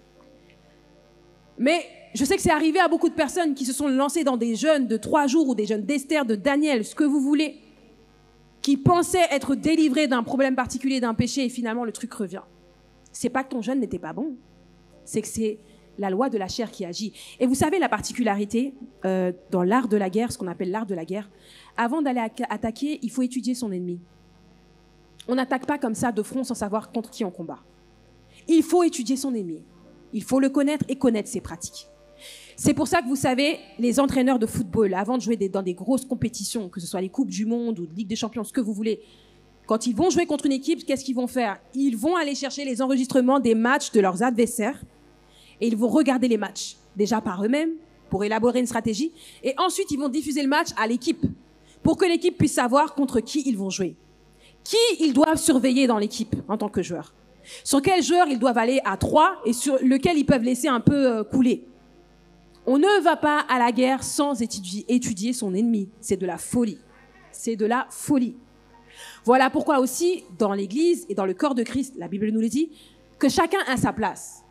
Mais je sais que c'est arrivé à beaucoup de personnes qui se sont lancées dans des jeûnes de 3 jours ou des jeûnes d'Esther, de Daniel, ce que vous voulez, qui pensaient être délivrés d'un problème particulier, d'un péché, et finalement le truc revient. C'est pas que ton jeûne n'était pas bon, c'est que c'est la loi de la chair qui agit. Et vous savez la particularité dans l'art de la guerre, ce qu'on appelle l'art de la guerre, avant d'aller attaquer, il faut étudier son ennemi. On n'attaque pas comme ça de front sans savoir contre qui on combat. Il faut étudier son ennemi. Il faut le connaître et connaître ses pratiques. C'est pour ça que vous savez, les entraîneurs de football, avant de jouer dans des grosses compétitions, que ce soit les Coupes du Monde ou Ligue des Champions, ce que vous voulez, quand ils vont jouer contre une équipe, qu'est-ce qu'ils vont faire? Ils vont aller chercher les enregistrements des matchs de leurs adversaires et ils vont regarder les matchs, déjà par eux-mêmes, pour élaborer une stratégie, et ensuite ils vont diffuser le match à l'équipe, pour que l'équipe puisse savoir contre qui ils vont jouer. Qui ils doivent surveiller dans l'équipe en tant que joueur. Sur quel joueur ils doivent aller à 3 et sur lequel ils peuvent laisser un peu couler. On ne va pas à la guerre sans étudier son ennemi. C'est de la folie. C'est de la folie. Voilà pourquoi aussi, dans l'Église et dans le corps de Christ, la Bible nous le dit, que chacun a sa place.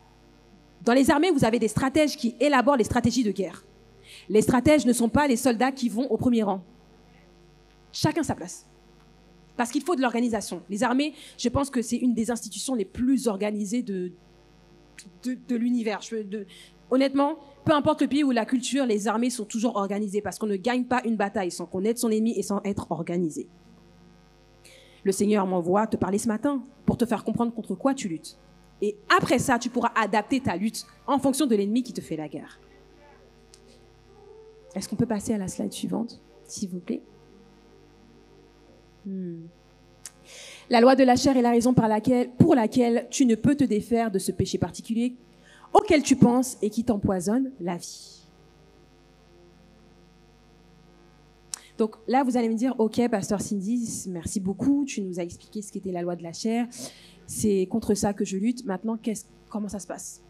Dans les armées, vous avez des stratèges qui élaborent les stratégies de guerre. Les stratèges ne sont pas les soldats qui vont au premier rang. Chacun sa place. Parce qu'il faut de l'organisation. Les armées, je pense que c'est une des institutions les plus organisées de l'univers. Honnêtement, peu importe le pays ou la culture, les armées sont toujours organisées parce qu'on ne gagne pas une bataille sans connaître son ennemi et sans être organisé. Le Seigneur m'envoie te parler ce matin pour te faire comprendre contre quoi tu luttes. Et après ça, tu pourras adapter ta lutte en fonction de l'ennemi qui te fait la guerre. Est-ce qu'on peut passer à la slide suivante, s'il vous plaît? La loi de la chair est la raison pour laquelle tu ne peux te défaire de ce péché particulier auquel tu penses et qui t'empoisonne la vie. Donc là, vous allez me dire, ok, Pasteur Cindy, merci beaucoup, tu nous as expliqué ce qu'était la loi de la chair, c'est contre ça que je lutte. Maintenant, comment ça se passe?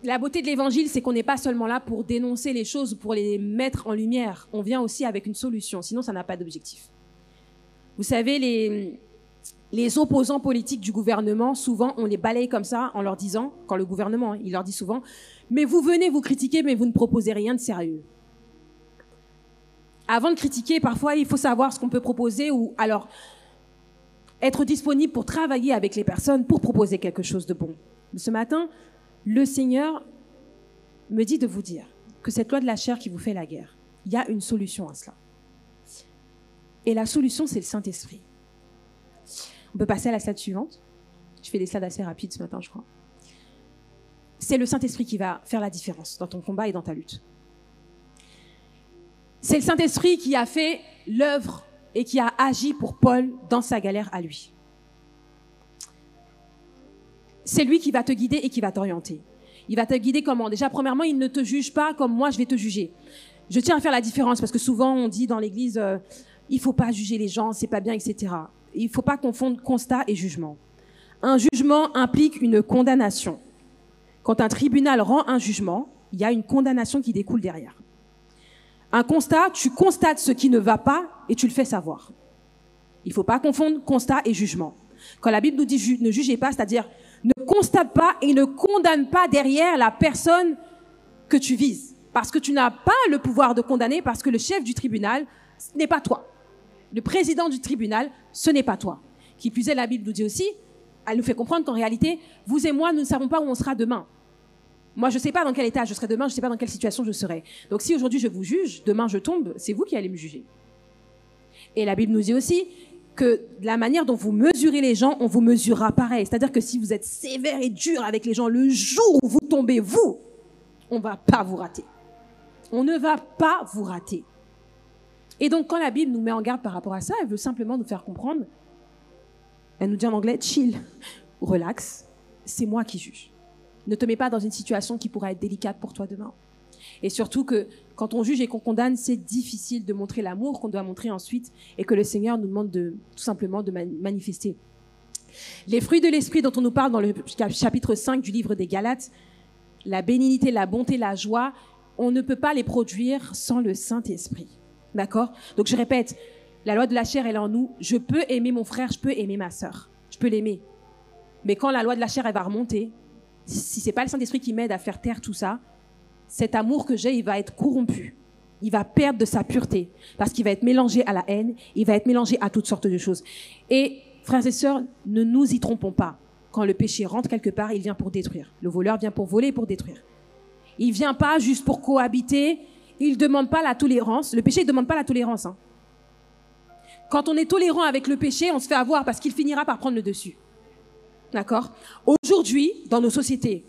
La beauté de l'évangile, c'est qu'on n'est pas seulement là pour dénoncer les choses, pour les mettre en lumière. On vient aussi avec une solution, sinon ça n'a pas d'objectif. Vous savez, les opposants politiques du gouvernement, souvent, on les balaye comme ça en leur disant, quand le gouvernement, il leur dit souvent, mais vous venez vous critiquer, mais vous ne proposez rien de sérieux. Avant de critiquer, parfois, il faut savoir ce qu'on peut proposer ou alors être disponible pour travailler avec les personnes pour proposer quelque chose de bon. Ce matin, le Seigneur me dit de vous dire que cette loi de la chair qui vous fait la guerre, il y a une solution à cela. Et la solution, c'est le Saint-Esprit. On peut passer à la slide suivante. Je fais des slides assez rapides ce matin, je crois. C'est le Saint-Esprit qui va faire la différence dans ton combat et dans ta lutte. C'est le Saint-Esprit qui a fait l'œuvre et qui a agi pour Paul dans sa galère à lui. C'est lui qui va te guider et qui va t'orienter. Il va te guider comment? Déjà, premièrement, il ne te juge pas comme moi, je vais te juger. Je tiens à faire la différence parce que souvent, on dit dans l'Église, il ne faut pas juger les gens, c'est pas bien, etc. Il ne faut pas confondre constat et jugement. Un jugement implique une condamnation. Quand un tribunal rend un jugement, il y a une condamnation qui découle derrière. Un constat, tu constates ce qui ne va pas et tu le fais savoir. Il ne faut pas confondre constat et jugement. Quand la Bible nous dit ne jugez pas, c'est-à-dire ne constate pas et ne condamne pas derrière la personne que tu vises. Parce que tu n'as pas le pouvoir de condamner, parce que le chef du tribunal, ce n'est pas toi. Le président du tribunal, ce n'est pas toi. Qui plus est, la Bible nous dit aussi, elle nous fait comprendre qu'en réalité, vous et moi, nous ne savons pas où on sera demain. Moi, je ne sais pas dans quel état je serai demain, je ne sais pas dans quelle situation je serai. Donc si aujourd'hui je vous juge, demain je tombe, c'est vous qui allez me juger. Et la Bible nous dit aussi que la manière dont vous mesurez les gens, on vous mesurera pareil. C'est-à-dire que si vous êtes sévère et dur avec les gens, le jour où vous tombez, vous, on ne va pas vous rater. On ne va pas vous rater. Et donc, quand la Bible nous met en garde par rapport à ça, elle veut simplement nous faire comprendre. Elle nous dit en anglais, chill, relax, c'est moi qui juge. Ne te mets pas dans une situation qui pourra être délicate pour toi demain. Et surtout que quand on juge et qu'on condamne, c'est difficile de montrer l'amour qu'on doit montrer ensuite et que le Seigneur nous demande tout simplement de manifester. Les fruits de l'esprit dont on nous parle dans le chapitre 5 du livre des Galates, la bénignité, la bonté, la joie, on ne peut pas les produire sans le Saint-Esprit. D'accord? Donc je répète, la loi de la chair, elle est en nous. Je peux aimer mon frère, je peux aimer ma sœur. Je peux l'aimer. Mais quand la loi de la chair, elle va remonter, si c'est pas le Saint-Esprit qui m'aide à faire taire tout ça, cet amour que j'ai, il va être corrompu. Il va perdre de sa pureté parce qu'il va être mélangé à la haine, il va être mélangé à toutes sortes de choses. Et frères et sœurs, ne nous y trompons pas. Quand le péché rentre quelque part, il vient pour détruire. Le voleur vient pour voler et pour détruire. Il vient pas juste pour cohabiter. Il demande pas la tolérance. Le péché, il demande pas la tolérance. Hein. Quand on est tolérant avec le péché, on se fait avoir parce qu'il finira par prendre le dessus. D'accord? Aujourd'hui, dans nos sociétés,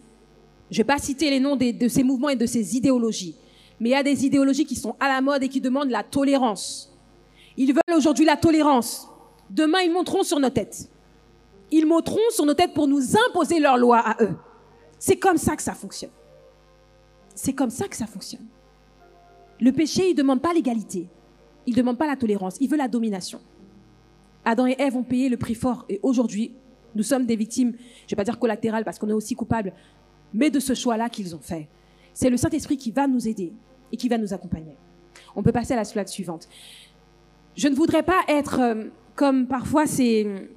je vais pas citer les noms de ces mouvements et de ces idéologies, mais il y a des idéologies qui sont à la mode et qui demandent la tolérance. Ils veulent aujourd'hui la tolérance. Demain, ils monteront sur nos têtes. Ils monteront sur nos têtes pour nous imposer leurs lois à eux. C'est comme ça que ça fonctionne. C'est comme ça que ça fonctionne. Le péché, il ne demande pas l'égalité. Il ne demande pas la tolérance. Il veut la domination. Adam et Ève ont payé le prix fort. Et aujourd'hui, nous sommes des victimes, je ne vais pas dire collatérales parce qu'on est aussi coupables, mais de ce choix-là qu'ils ont fait. C'est le Saint-Esprit qui va nous aider et qui va nous accompagner. On peut passer à la slide suivante. Je ne voudrais pas être comme parfois c'est...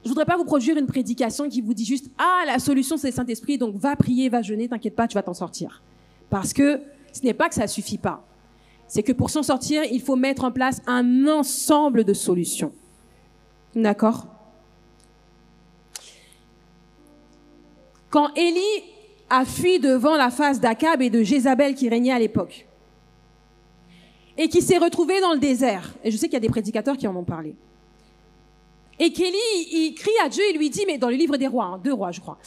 Je voudrais pas vous produire une prédication qui vous dit juste « Ah, la solution, c'est le Saint-Esprit, donc va prier, va jeûner, t'inquiète pas, tu vas t'en sortir. » Parce que ce n'est pas que ça suffit pas. C'est que pour s'en sortir, il faut mettre en place un ensemble de solutions. D'accord? Quand Élie a fui devant la face d'Akab et de Jézabel qui régnait à l'époque, et qui s'est retrouvé dans le désert, et je sais qu'il y a des prédicateurs qui en ont parlé, et qu'Élie, il crie à Dieu, il lui dit, mais dans le livre des rois, 2 rois, je crois,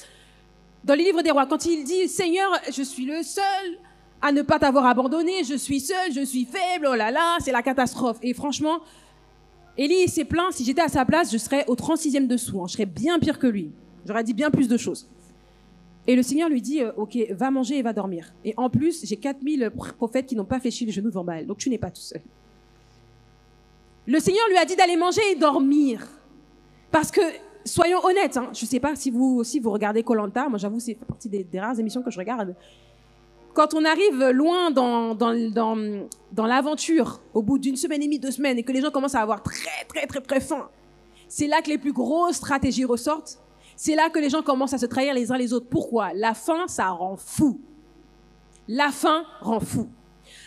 dans le livre des rois, quand il dit, Seigneur, je suis le seul à ne pas t'avoir abandonné, je suis seul, je suis faible, oh là là, c'est la catastrophe. Et franchement, Élie s'est plaint, si j'étais à sa place, je serais au 36e dessous, hein, je serais bien pire que lui. J'aurais dit bien plus de choses. Et le Seigneur lui dit, ok, va manger et va dormir. Et en plus, j'ai 4000 prophètes qui n'ont pas fléchi les genoux devant Baal, donc tu n'es pas tout seul. Le Seigneur lui a dit d'aller manger et dormir. Parce que, soyons honnêtes, hein, je ne sais pas si vous aussi vous regardez Koh-Lanta, moi j'avoue c'est partie des rares émissions que je regarde. Quand on arrive loin dans l'aventure, au bout d'une semaine et demie, 2 semaines, et que les gens commencent à avoir très faim, c'est là que les plus grosses stratégies ressortent. C'est là que les gens commencent à se trahir les uns les autres. Pourquoi? La faim, ça rend fou. La faim rend fou.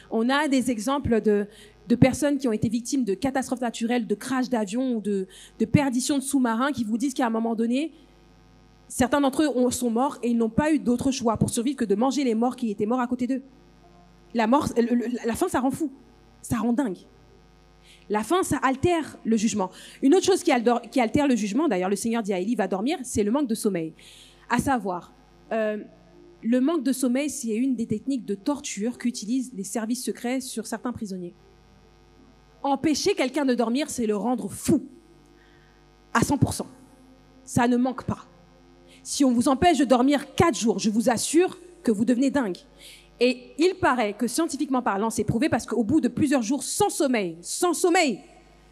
On a des exemples de personnes qui ont été victimes de catastrophes naturelles, de crash d'avions ou de perditions de sous-marins qui vous disent qu'à un moment donné, certains d'entre eux sont morts et ils n'ont pas eu d'autre choix pour survivre que de manger les morts qui étaient morts à côté d'eux. La faim, ça rend fou. Ça rend dingue. La faim, ça altère le jugement. Une autre chose qui altère le jugement, d'ailleurs le Seigneur dit à Élie, va dormir, c'est le manque de sommeil. À savoir, le manque de sommeil, c'est une des techniques de torture qu'utilisent les services secrets sur certains prisonniers. Empêcher quelqu'un de dormir, c'est le rendre fou. À 100%. Ça ne manque pas. Si on vous empêche de dormir 4 jours, je vous assure que vous devenez dingue. Et il paraît que scientifiquement parlant, c'est prouvé parce qu'au bout de plusieurs jours sans sommeil,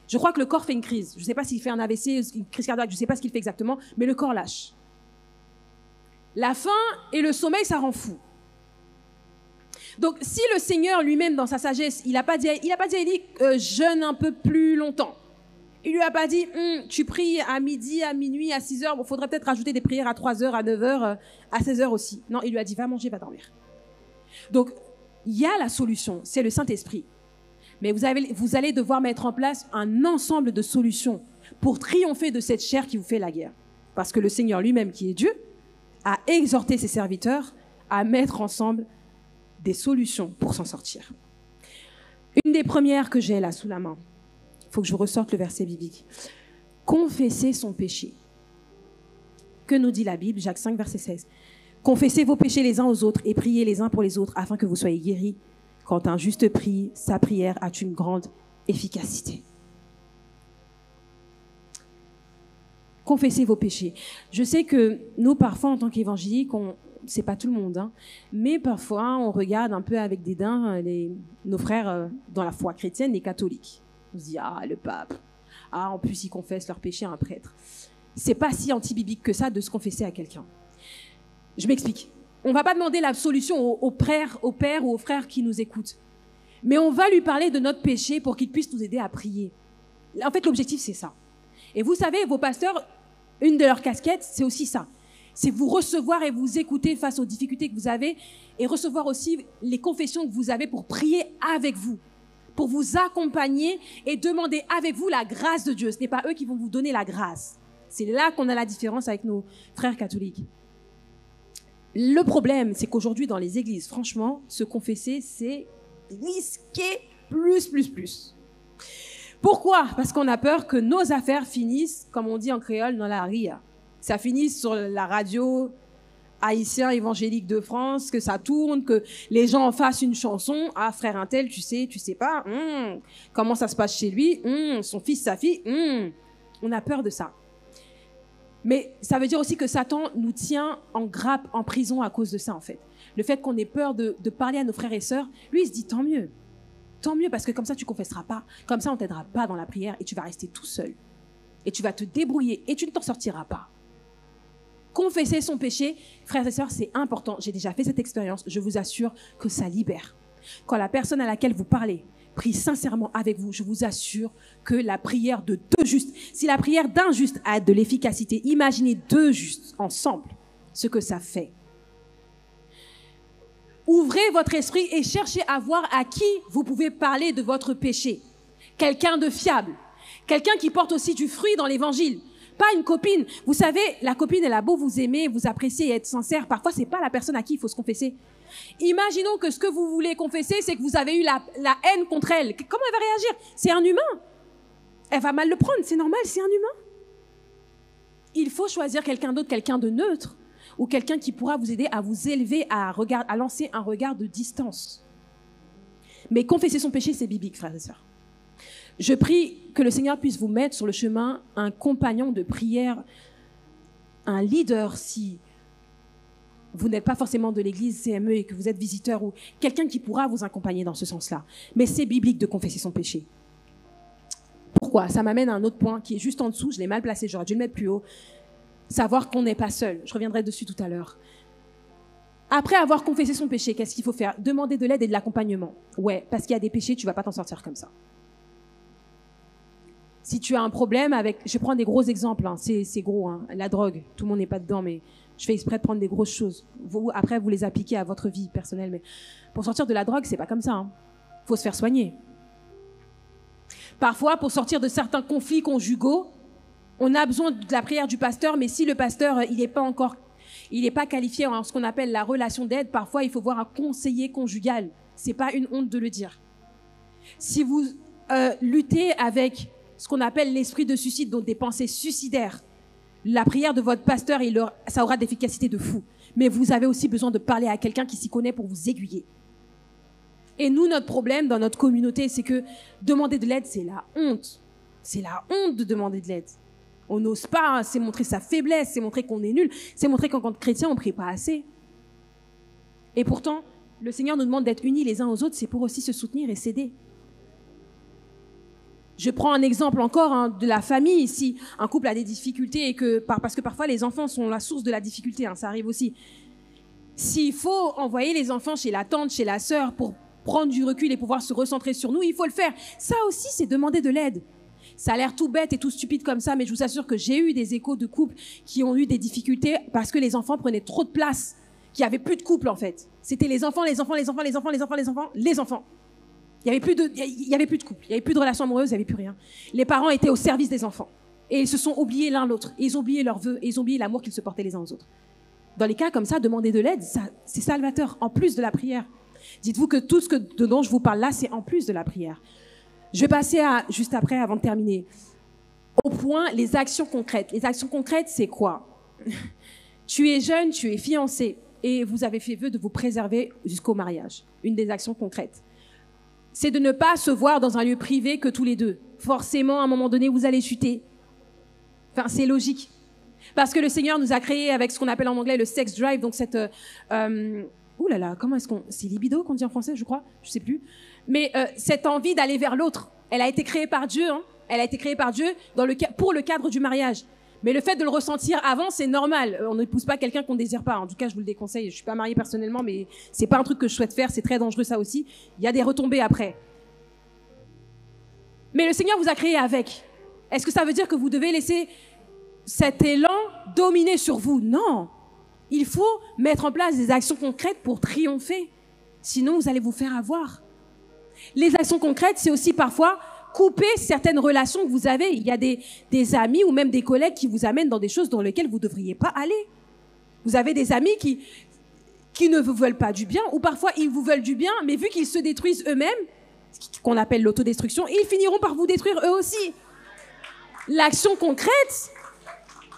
je crois que le corps fait une crise. Je ne sais pas s'il fait un AVC, une crise cardiaque, je ne sais pas ce qu'il fait exactement, mais le corps lâche. La faim et le sommeil, ça rend fou. Donc, si le Seigneur lui-même, dans sa sagesse, il n'a pas dit à Élie, jeûne un peu plus longtemps. Il lui a pas dit, tu pries à midi, à minuit, à 6 heures. Bon, faudrait peut-être rajouter des prières à 3 heures, à 9 heures, à 16 heures aussi. Non, il lui a dit, va manger, va dormir. Donc, il y a la solution, c'est le Saint-Esprit. Mais vous allez devoir mettre en place un ensemble de solutions pour triompher de cette chair qui vous fait la guerre. Parce que le Seigneur lui-même, qui est Dieu, a exhorté ses serviteurs à mettre ensemble des solutions pour s'en sortir. Une des premières que j'ai là sous la main, il faut que je ressorte le verset biblique. Confesser son péché. Que nous dit la Bible? Jacques 5, verset 16. Confessez vos péchés les uns aux autres et priez les uns pour les autres afin que vous soyez guéris. Quand un juste prie, sa prière a une grande efficacité. Confessez vos péchés. Je sais que nous, parfois, en tant qu'évangéliques, c'est pas tout le monde, hein, mais parfois, on regarde un peu avec dédain nos frères dans la foi chrétienne, les catholiques. On se dit, ah, le pape. Ah, en plus, ils confessent leurs péchés à un prêtre. C'est pas si anti-biblique que ça de se confesser à quelqu'un. Je m'explique. On ne va pas demander l'absolution au père ou aux frères qui nous écoutent. Mais on va lui parler de notre péché pour qu'il puisse nous aider à prier. En fait, l'objectif, c'est ça. Et vous savez, vos pasteurs, une de leurs casquettes, c'est aussi ça. C'est vous recevoir et vous écouter face aux difficultés que vous avez et recevoir aussi les confessions que vous avez pour prier avec vous, pour vous accompagner et demander avec vous la grâce de Dieu. Ce n'est pas eux qui vont vous donner la grâce. C'est là qu'on a la différence avec nos frères catholiques. Le problème, c'est qu'aujourd'hui, dans les églises, franchement, se confesser, c'est risqué plus. Pourquoi? Parce qu'on a peur que nos affaires finissent, comme on dit en créole, dans la ria. Ça finisse sur la radio haïtien évangélique de France, que ça tourne, que les gens en fassent une chanson. Ah, frère untel, tu sais pas, comment ça se passe chez lui, son fils, sa fille, On a peur de ça. Mais ça veut dire aussi que Satan nous tient en grappe, en prison à cause de ça, en fait. Le fait qu'on ait peur de parler à nos frères et sœurs, lui, il se dit tant mieux. Tant mieux, parce que comme ça, tu confesseras pas. Comme ça, on t'aidera pas dans la prière et tu vas rester tout seul. Et tu vas te débrouiller et tu ne t'en sortiras pas. Confesser son péché, frères et sœurs, c'est important. J'ai déjà fait cette expérience. Je vous assure que ça libère. Quand la personne à laquelle vous parlez prie sincèrement avec vous, je vous assure que la prière de deux justes, si la prière d'un juste a de l'efficacité, imaginez deux justes ensemble, ce que ça fait. Ouvrez votre esprit et cherchez à voir à qui vous pouvez parler de votre péché. Quelqu'un de fiable. Quelqu'un qui porte aussi du fruit dans l'évangile. Pas une copine. Vous savez, la copine, elle a beau vous aimer, vous apprécier et être sincère. Parfois, c'est pas la personne à qui il faut se confesser. Imaginons que ce que vous voulez confesser, c'est que vous avez eu la haine contre elle. Comment elle va réagir? C'est un humain. Elle va mal le prendre. C'est normal, c'est un humain. Il faut choisir quelqu'un d'autre, quelqu'un de neutre. Ou quelqu'un qui pourra vous aider à vous élever, à lancer un regard de distance. Mais confesser son péché, c'est biblique, frères et sœurs. Je prie que le Seigneur puisse vous mettre sur le chemin un compagnon de prière, un leader, si vous n'êtes pas forcément de l'église CME et que vous êtes visiteur, ou quelqu'un qui pourra vous accompagner dans ce sens-là. Mais c'est biblique de confesser son péché. Pourquoi? Ça m'amène à un autre point qui est juste en dessous, je l'ai mal placé, j'aurais dû le mettre plus haut. Savoir qu'on n'est pas seul. Je reviendrai dessus tout à l'heure. Après avoir confessé son péché, qu'est-ce qu'il faut faire? Demander de l'aide et de l'accompagnement. Ouais, parce qu'il y a des péchés, tu ne vas pas t'en sortir comme ça. Si tu as un problème avec... Je prends des gros exemples, hein, c'est gros. Hein, la drogue, tout le monde n'est pas dedans, mais je fais exprès de prendre des grosses choses. Après, vous les appliquez à votre vie personnelle. Mais pour sortir de la drogue, c'est pas comme ça. Il faut se faire soigner. Parfois, pour sortir de certains conflits conjugaux, on a besoin de la prière du pasteur, mais si le pasteur, il n'est pas qualifié en ce qu'on appelle la relation d'aide, parfois il faut voir un conseiller conjugal. C'est pas une honte de le dire. Si vous luttez avec ce qu'on appelle l'esprit de suicide, donc des pensées suicidaires, la prière de votre pasteur, ça aura d'efficacité de fou. Mais vous avez aussi besoin de parler à quelqu'un qui s'y connaît pour vous aiguiller. Et nous, notre problème dans notre communauté, c'est que demander de l'aide, c'est la honte. C'est la honte de demander de l'aide. On n'ose pas, hein, c'est montrer sa faiblesse, c'est montrer qu'on est nul, c'est montrer qu'en tant que chrétien, on ne prie pas assez. Et pourtant, le Seigneur nous demande d'être unis les uns aux autres, c'est pour aussi se soutenir et s'aider. Je prends un exemple encore de la famille. Si un couple a des difficultés, parce que parfois les enfants sont la source de la difficulté, ça arrive aussi. S'il faut envoyer les enfants chez la tante, chez la sœur, pour prendre du recul et pouvoir se recentrer sur nous, il faut le faire. Ça aussi, c'est demander de l'aide. Ça a l'air tout bête et tout stupide comme ça, mais je vous assure que j'ai eu des échos de couples qui ont eu des difficultés parce que les enfants prenaient trop de place, qu'il n'y avait plus de couple en fait. C'était les enfants. Il n'y avait plus de couple, il n'y avait plus de relations amoureuses, il n'y avait plus rien. Les parents étaient au service des enfants. Et ils se sont oubliés l'un l'autre. Ils ont oublié leurs vœux, et ils ont oublié l'amour qu'ils se portaient les uns aux autres. Dans les cas comme ça, demander de l'aide, c'est salvateur, en plus de la prière. Dites-vous que tout ce dont je vous parle là, c'est en plus de la prière. Je vais passer juste après, avant de terminer, au point, les actions concrètes. Les actions concrètes, c'est quoi? Tu es jeune, tu es fiancé. et vous avez fait vœu de vous préserver jusqu'au mariage. Une des actions concrètes. C'est de ne pas se voir dans un lieu privé que tous les deux. Forcément, à un moment donné, vous allez chuter. Enfin, c'est logique. Parce que le Seigneur nous a créé avec ce qu'on appelle en anglais le sex drive, donc cette... ouh là là, comment est-ce qu'on... C'est libido qu'on dit en français, je crois, je sais plus. Mais cette envie d'aller vers l'autre, elle a été créée par Dieu, hein. Elle a été créée par Dieu pour le cadre du mariage. Mais le fait de le ressentir avant, c'est normal. On n'épouse pas quelqu'un qu'on ne désire pas. En tout cas, je vous le déconseille. Je suis pas mariée personnellement, mais c'est pas un truc que je souhaite faire. C'est très dangereux, ça aussi. Il y a des retombées après. Mais le Seigneur vous a créé avec. Est-ce que ça veut dire que vous devez laisser cet élan dominer sur vous? Non. Il faut mettre en place des actions concrètes pour triompher. Sinon, vous allez vous faire avoir. Les actions concrètes, c'est aussi parfois couper certaines relations que vous avez. Il y a des amis ou même des collègues qui vous amènent dans des choses dans lesquelles vous ne devriez pas aller. Vous avez des amis qui ne vous veulent pas du bien, ou parfois ils vous veulent du bien, mais vu qu'ils se détruisent eux-mêmes, ce qu'on appelle l'autodestruction, ils finiront par vous détruire eux aussi. L'action concrète,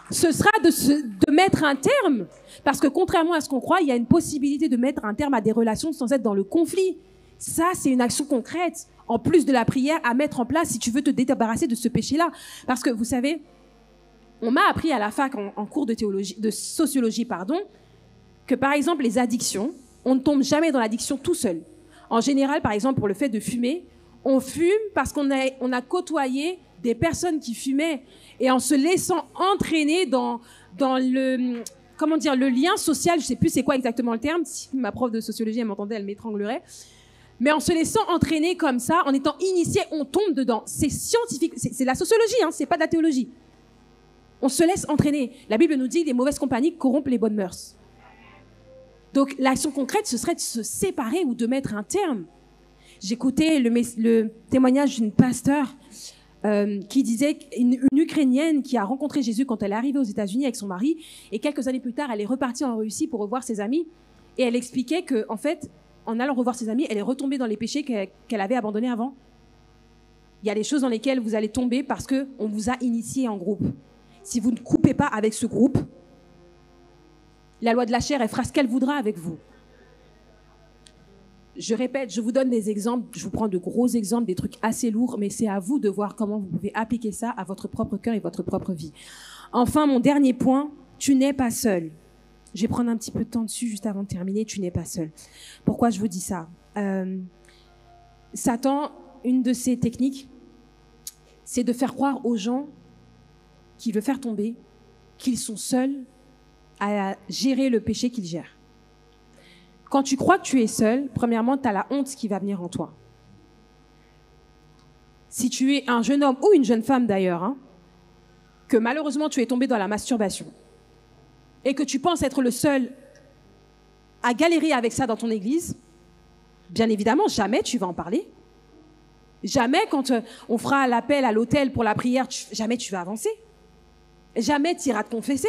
ce sera de mettre un terme. Parce que contrairement à ce qu'on croit, il y a une possibilité de mettre un terme à des relations sans être dans le conflit. Ça, c'est une action concrète, en plus de la prière, à mettre en place si tu veux te débarrasser de ce péché-là. Parce que vous savez, on m'a appris à la fac en cours de sociologie, que par exemple les addictions, on ne tombe jamais dans l'addiction tout seul. En général, par exemple, pour le fait de fumer, on fume parce qu'on a côtoyé des personnes qui fumaient, et en se laissant entraîner dans le... Comment dire, le lien social, je sais plus c'est quoi exactement le terme, si ma prof de sociologie elle m'entendait, elle m'étranglerait. Mais en se laissant entraîner comme ça, en étant initié, on tombe dedans. C'est scientifique, c'est la sociologie, hein, c'est pas de la théologie. On se laisse entraîner. La Bible nous dit les mauvaises compagnies corrompent les bonnes mœurs. Donc l'action concrète, ce serait de se séparer ou de mettre un terme. J'écoutais le témoignage d'une pasteure qui disait une Ukrainienne qui a rencontré Jésus quand elle est arrivée aux États-Unis avec son mari, et quelques années plus tard, elle est repartie en Russie pour revoir ses amis, et elle expliquait que, en fait, en allant revoir ses amis, elle est retombée dans les péchés qu'elle avait abandonnés avant. Il y a des choses dans lesquelles vous allez tomber parce qu'on vous a initié en groupe. Si vous ne coupez pas avec ce groupe, la loi de la chair, elle fera ce qu'elle voudra avec vous. Je répète, je vous donne des exemples, je vous prends de gros exemples, des trucs assez lourds, mais c'est à vous de voir comment vous pouvez appliquer ça à votre propre cœur et votre propre vie. Enfin, mon dernier point, tu n'es pas seul. Je vais prendre un petit peu de temps dessus juste avant de terminer, tu n'es pas seul. Pourquoi je vous dis ça? Satan, une de ses techniques, c'est de faire croire aux gens qui veulent faire tomber qu'ils sont seuls à gérer le péché qu'ils gèrent. Quand tu crois que tu es seul, premièrement, tu as la honte qui va venir en toi. Si tu es un jeune homme ou une jeune femme d'ailleurs, hein, que malheureusement tu es tombé dans la masturbation et que tu penses être le seul à galérer avec ça dans ton église, bien évidemment, jamais tu vas en parler. Jamais quand on fera l'appel à l'autel pour la prière, jamais tu vas avancer. Jamais tu iras te confesser.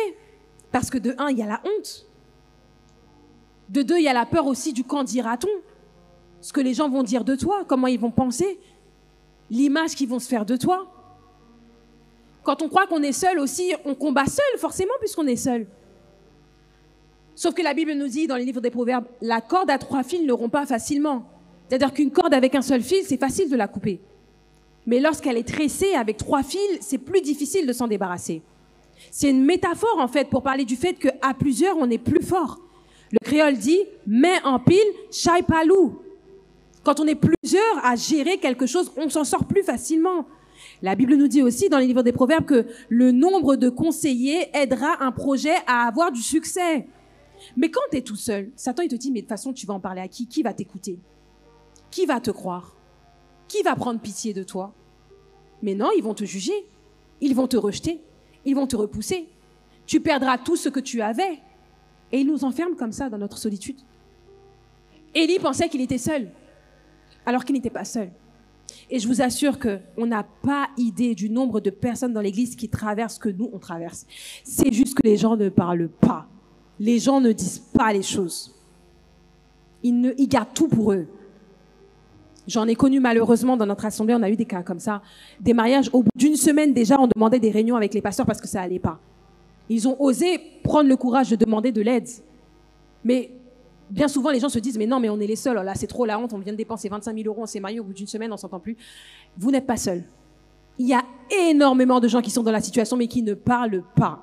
Parce que de un, il y a la honte. De deux, il y a la peur aussi du quand dira-t-on. Ce que les gens vont dire de toi, comment ils vont penser, l'image qu'ils vont se faire de toi. Quand on croit qu'on est seul aussi, on combat seul forcément puisqu'on est seul. Sauf que la Bible nous dit dans les livres des Proverbes, la corde à 3 fils ne rompt pas facilement. C'est-à-dire qu'une corde avec un seul fil, c'est facile de la couper. Mais lorsqu'elle est tressée avec 3 fils, c'est plus difficile de s'en débarrasser. C'est une métaphore en fait pour parler du fait qu'à plusieurs, on est plus fort. Le créole dit « main en pile, chai palou ». Quand on est plusieurs à gérer quelque chose, on s'en sort plus facilement. La Bible nous dit aussi dans les livres des Proverbes que le nombre de conseillers aidera un projet à avoir du succès. Mais quand tu es tout seul, Satan il te dit « mais de toute façon, tu vas en parler à qui? Qui va t'écouter? Qui va te croire? Qui va prendre pitié de toi ?» Mais non, ils vont te juger, ils vont te rejeter, ils vont te repousser. Tu perdras tout ce que tu avais. Et il nous enferme comme ça dans notre solitude. Élie pensait qu'il était seul, alors qu'il n'était pas seul. Et je vous assure qu'on n'a pas idée du nombre de personnes dans l'église qui traversent ce que nous, on traverse. C'est juste que les gens ne parlent pas. Les gens ne disent pas les choses. Ils gardent tout pour eux. J'en ai connu malheureusement dans notre assemblée, on a eu des cas comme ça. Des mariages, au bout d'une semaine déjà, on demandait des réunions avec les pasteurs parce que ça allait pas. Ils ont osé prendre le courage de demander de l'aide. Mais bien souvent, les gens se disent, mais non, mais on est les seuls, là, c'est trop la honte, on vient de dépenser 25 000 euros, on s'est marié, au bout d'une semaine, on s'entend plus. Vous n'êtes pas seuls. Il y a énormément de gens qui sont dans la situation, mais qui ne parlent pas.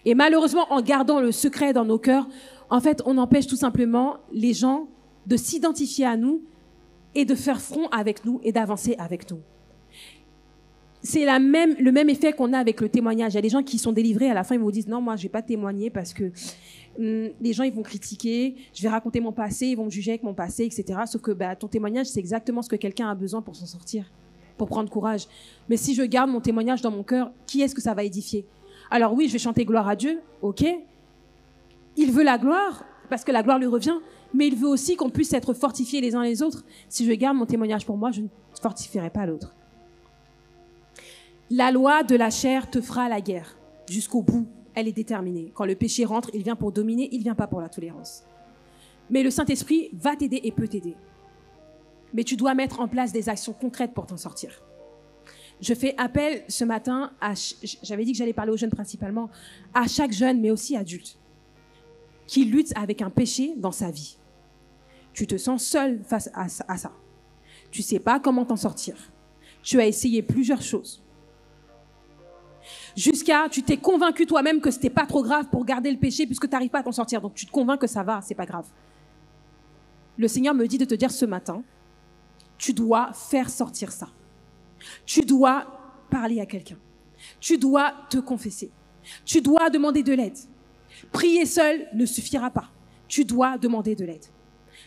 Et malheureusement, en gardant le secret dans nos cœurs, en fait, on empêche tout simplement les gens de s'identifier à nous et de faire front avec nous et d'avancer avec nous. C'est le même effet qu'on a avec le témoignage. Il y a des gens qui sont délivrés, à la fin, ils me disent « Non, moi, je vais pas témoigner parce que les gens, ils vont critiquer, je vais raconter mon passé, ils vont me juger avec mon passé, etc. » Sauf que ton témoignage, c'est exactement ce que quelqu'un a besoin pour s'en sortir, pour prendre courage. Mais si je garde mon témoignage dans mon cœur, qui est-ce que ça va édifier? Alors oui, je vais chanter gloire à Dieu, ok. Il veut la gloire, parce que la gloire lui revient, mais il veut aussi qu'on puisse être fortifiés les uns les autres. Si je garde mon témoignage pour moi, je ne fortifierai pas l'autre. La loi de la chair te fera la guerre. Jusqu'au bout, elle est déterminée. Quand le péché rentre, il vient pour dominer, il ne vient pas pour la tolérance. Mais le Saint-Esprit va t'aider et peut t'aider. Mais tu dois mettre en place des actions concrètes pour t'en sortir. Je fais appel ce matin, j'avais dit que j'allais parler aux jeunes principalement, à chaque jeune, mais aussi adulte, qui lutte avec un péché dans sa vie. Tu te sens seul face à ça. Tu ne sais pas comment t'en sortir. Tu as essayé plusieurs choses. Tu t'es convaincu toi-même que ce n'était pas trop grave pour garder le péché puisque tu n'arrives pas à t'en sortir. Donc tu te convaincs que ça va, c'est pas grave. Le Seigneur me dit de te dire ce matin, tu dois faire sortir ça. Tu dois parler à quelqu'un. Tu dois te confesser. Tu dois demander de l'aide. Prier seul ne suffira pas. Tu dois demander de l'aide.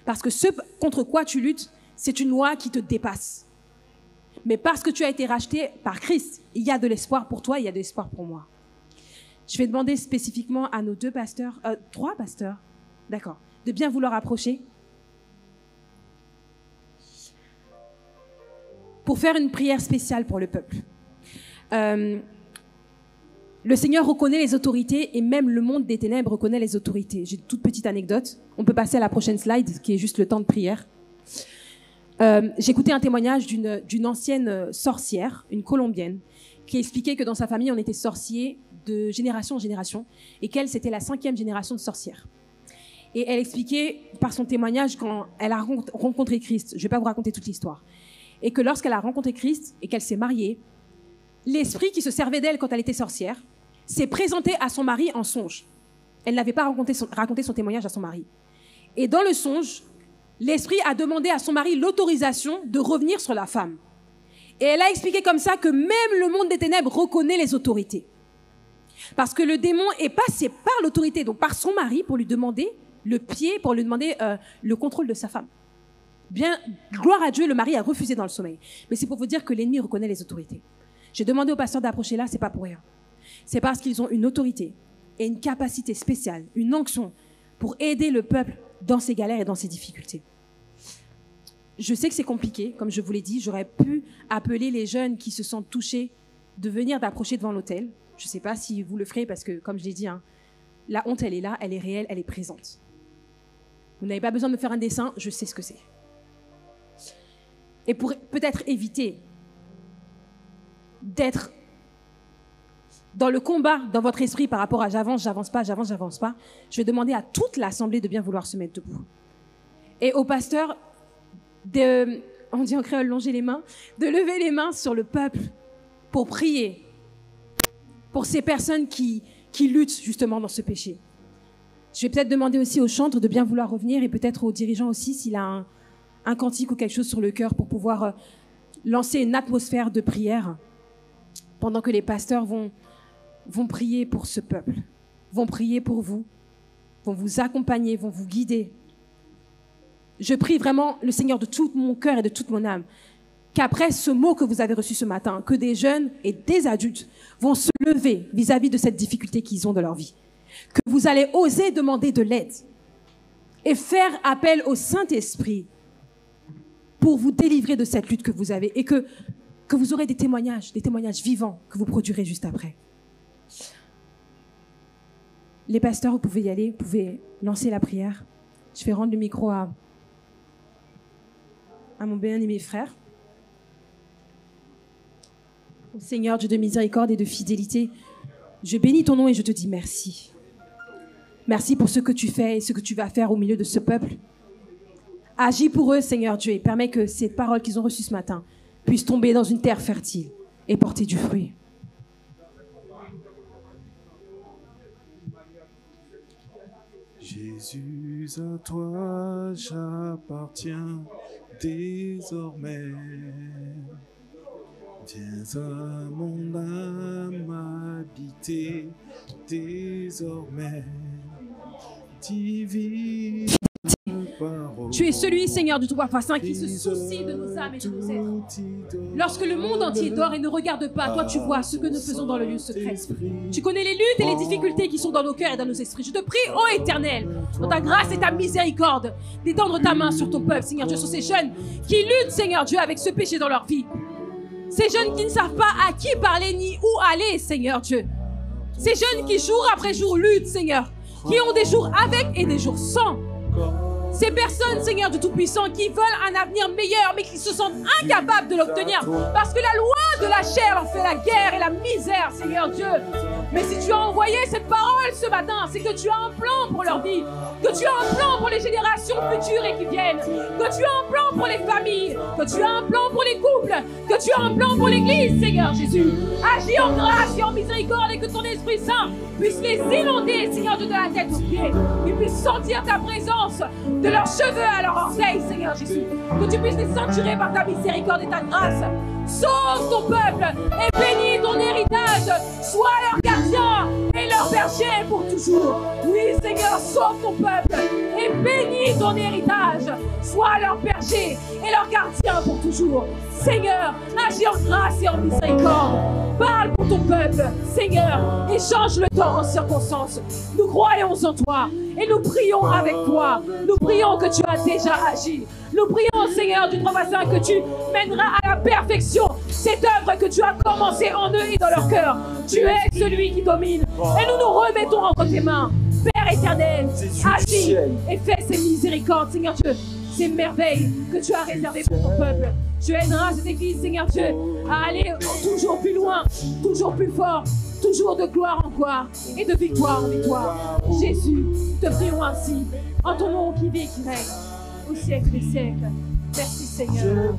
Parce que ce contre quoi tu luttes, c'est une loi qui te dépasse. Mais parce que tu as été racheté par Christ, il y a de l'espoir pour toi, il y a de l'espoir pour moi. Je vais demander spécifiquement à nos trois pasteurs, d'accord, de bien vouloir approcher pour faire une prière spéciale pour le peuple. Le Seigneur reconnaît les autorités et même le monde des ténèbres reconnaît les autorités. J'ai une toute petite anecdote. On peut passer à la prochaine slide, qui est juste le temps de prière. J'ai écouté un témoignage d'une ancienne sorcière, une Colombienne, qui expliquait que dans sa famille, on était sorciers de génération en génération et qu'elle, c'était la 5e génération de sorcières. Et elle expliquait par son témoignage quand elle a rencontré Christ, je ne vais pas vous raconter toute l'histoire, et que lorsqu'elle a rencontré Christ et qu'elle s'est mariée, l'esprit qui se servait d'elle quand elle était sorcière s'est présenté à son mari en songe. Elle n'avait pas raconté son témoignage à son mari. Et dans le songe, l'esprit a demandé à son mari l'autorisation de revenir sur la femme. Et elle a expliqué comme ça que même le monde des ténèbres reconnaît les autorités. Parce que le démon est passé par l'autorité, donc par son mari, pour lui demander le pied, pour lui demander le contrôle de sa femme. Bien, gloire à Dieu, le mari a refusé dans le sommeil. Mais c'est pour vous dire que l'ennemi reconnaît les autorités. J'ai demandé au pasteur d'approcher là, c'est pas pour rien. C'est parce qu'ils ont une autorité et une capacité spéciale, une onction pour aider le peuple dans ses galères et dans ses difficultés. Je sais que c'est compliqué, comme je vous l'ai dit, j'aurais pu appeler les jeunes qui se sentent touchés de venir d'approcher devant l'autel. Je ne sais pas si vous le ferez parce que, comme je l'ai dit, la honte, elle est là, elle est réelle, elle est présente. Vous n'avez pas besoin de me faire un dessin, je sais ce que c'est. Et pour peut-être éviter d'être dans le combat dans votre esprit par rapport à j'avance, j'avance pas, je vais demander à toute l'assemblée de bien vouloir se mettre debout. Et au pasteur, on dit en créole, longer les mains, de lever les mains sur le peuple pour prier pour ces personnes qui luttent justement dans ce péché. Je vais peut-être demander aussi au chantre de bien vouloir revenir et peut-être aux dirigeants aussi s'il a un cantique ou quelque chose sur le cœur pour pouvoir lancer une atmosphère de prière pendant que les pasteurs vont prier pour ce peuple, vont prier pour vous, vont vous accompagner, vont vous guider. Je prie vraiment le Seigneur de tout mon cœur et de toute mon âme qu'après ce mot que vous avez reçu ce matin, que des jeunes et des adultes vont se lever vis-à-vis de cette difficulté qu'ils ont dans leur vie, que vous allez oser demander de l'aide et faire appel au Saint-Esprit pour vous délivrer de cette lutte que vous avez et que vous aurez des témoignages vivants que vous produirez juste après. Les pasteurs, vous pouvez y aller, vous pouvez lancer la prière. Je vais rendre le micro à mon bien-aimé frère. Seigneur, Dieu de miséricorde et de fidélité, je bénis ton nom et je te dis merci. Merci pour ce que tu fais et ce que tu vas faire au milieu de ce peuple. Agis pour eux, Seigneur Dieu, et permets que ces paroles qu'ils ont reçues ce matin puissent tomber dans une terre fertile et porter du fruit. Jésus, à toi j'appartiens désormais. Viens à mon âme habiter désormais. Divine parole. Tu es celui, Seigneur du Tout-Puissant, qui se soucie de nos âmes et de nos êtres. Lorsque le monde entier dort et ne regarde pas, toi tu vois ce que nous faisons dans le lieu secret. Tu connais les luttes et les difficultés qui sont dans nos cœurs et dans nos esprits. Je te prie, ô Éternel, dans ta grâce et ta miséricorde, d'étendre ta main sur ton peuple, Seigneur Dieu, sur ces jeunes qui luttent, Seigneur Dieu, avec ce péché dans leur vie. Ces jeunes qui ne savent pas à qui parler ni où aller, Seigneur Dieu. Ces jeunes qui jour après jour luttent, Seigneur, qui ont des jours avec et des jours sans. Ces personnes, Seigneur du Tout-Puissant, qui veulent un avenir meilleur, mais qui se sentent incapables de l'obtenir, parce que la loi de la chair leur fait la guerre et la misère, Seigneur Dieu. Mais si tu as envoyé cette parole ce matin, c'est que tu as un plan pour leur vie, que tu as un plan pour les générations futures et qui viennent, que tu as un plan pour les familles, que tu as un plan pour les couples, que tu as un plan pour l'Église, Seigneur Jésus. Agis en grâce et en miséricorde et que ton Esprit Saint puisse les inonder, Seigneur Dieu, de la tête aux pieds. Qu'ils puissent sentir ta présence de leurs cheveux à leurs orteils, Seigneur Jésus. Que tu puisses les ceinturer par ta miséricorde et ta grâce. Sauve ton peuple et bénis ton héritage. Sois leur gardien et leur berger pour toujours. Oui, Seigneur, sauve ton peuple et bénis ton héritage. Sois leur berger et leur gardien pour toujours. Seigneur, agis en grâce et en miséricorde. Parle pour ton peuple, Seigneur, et change le temps en circonstances. Nous croyons en toi et nous prions avec toi. Nous prions que tu as déjà agi. Nous prions, Seigneur, du Tout-Puissant, que tu mèneras à la perfection cette œuvre que tu as commencée en eux et dans leur cœur. Tu es celui qui domine et nous nous remettons entre tes mains. Père éternel, agis et fais ces miséricordes, Seigneur Dieu, ces merveilles que tu as réservées pour ton peuple. Tu aideras cette Église, Seigneur Dieu, à aller toujours plus loin, toujours plus fort, toujours de gloire en gloire et de victoire en victoire. Jésus, te prions ainsi, en ton nom qui vit et qui règne au siècle des siècles. Merci Seigneur.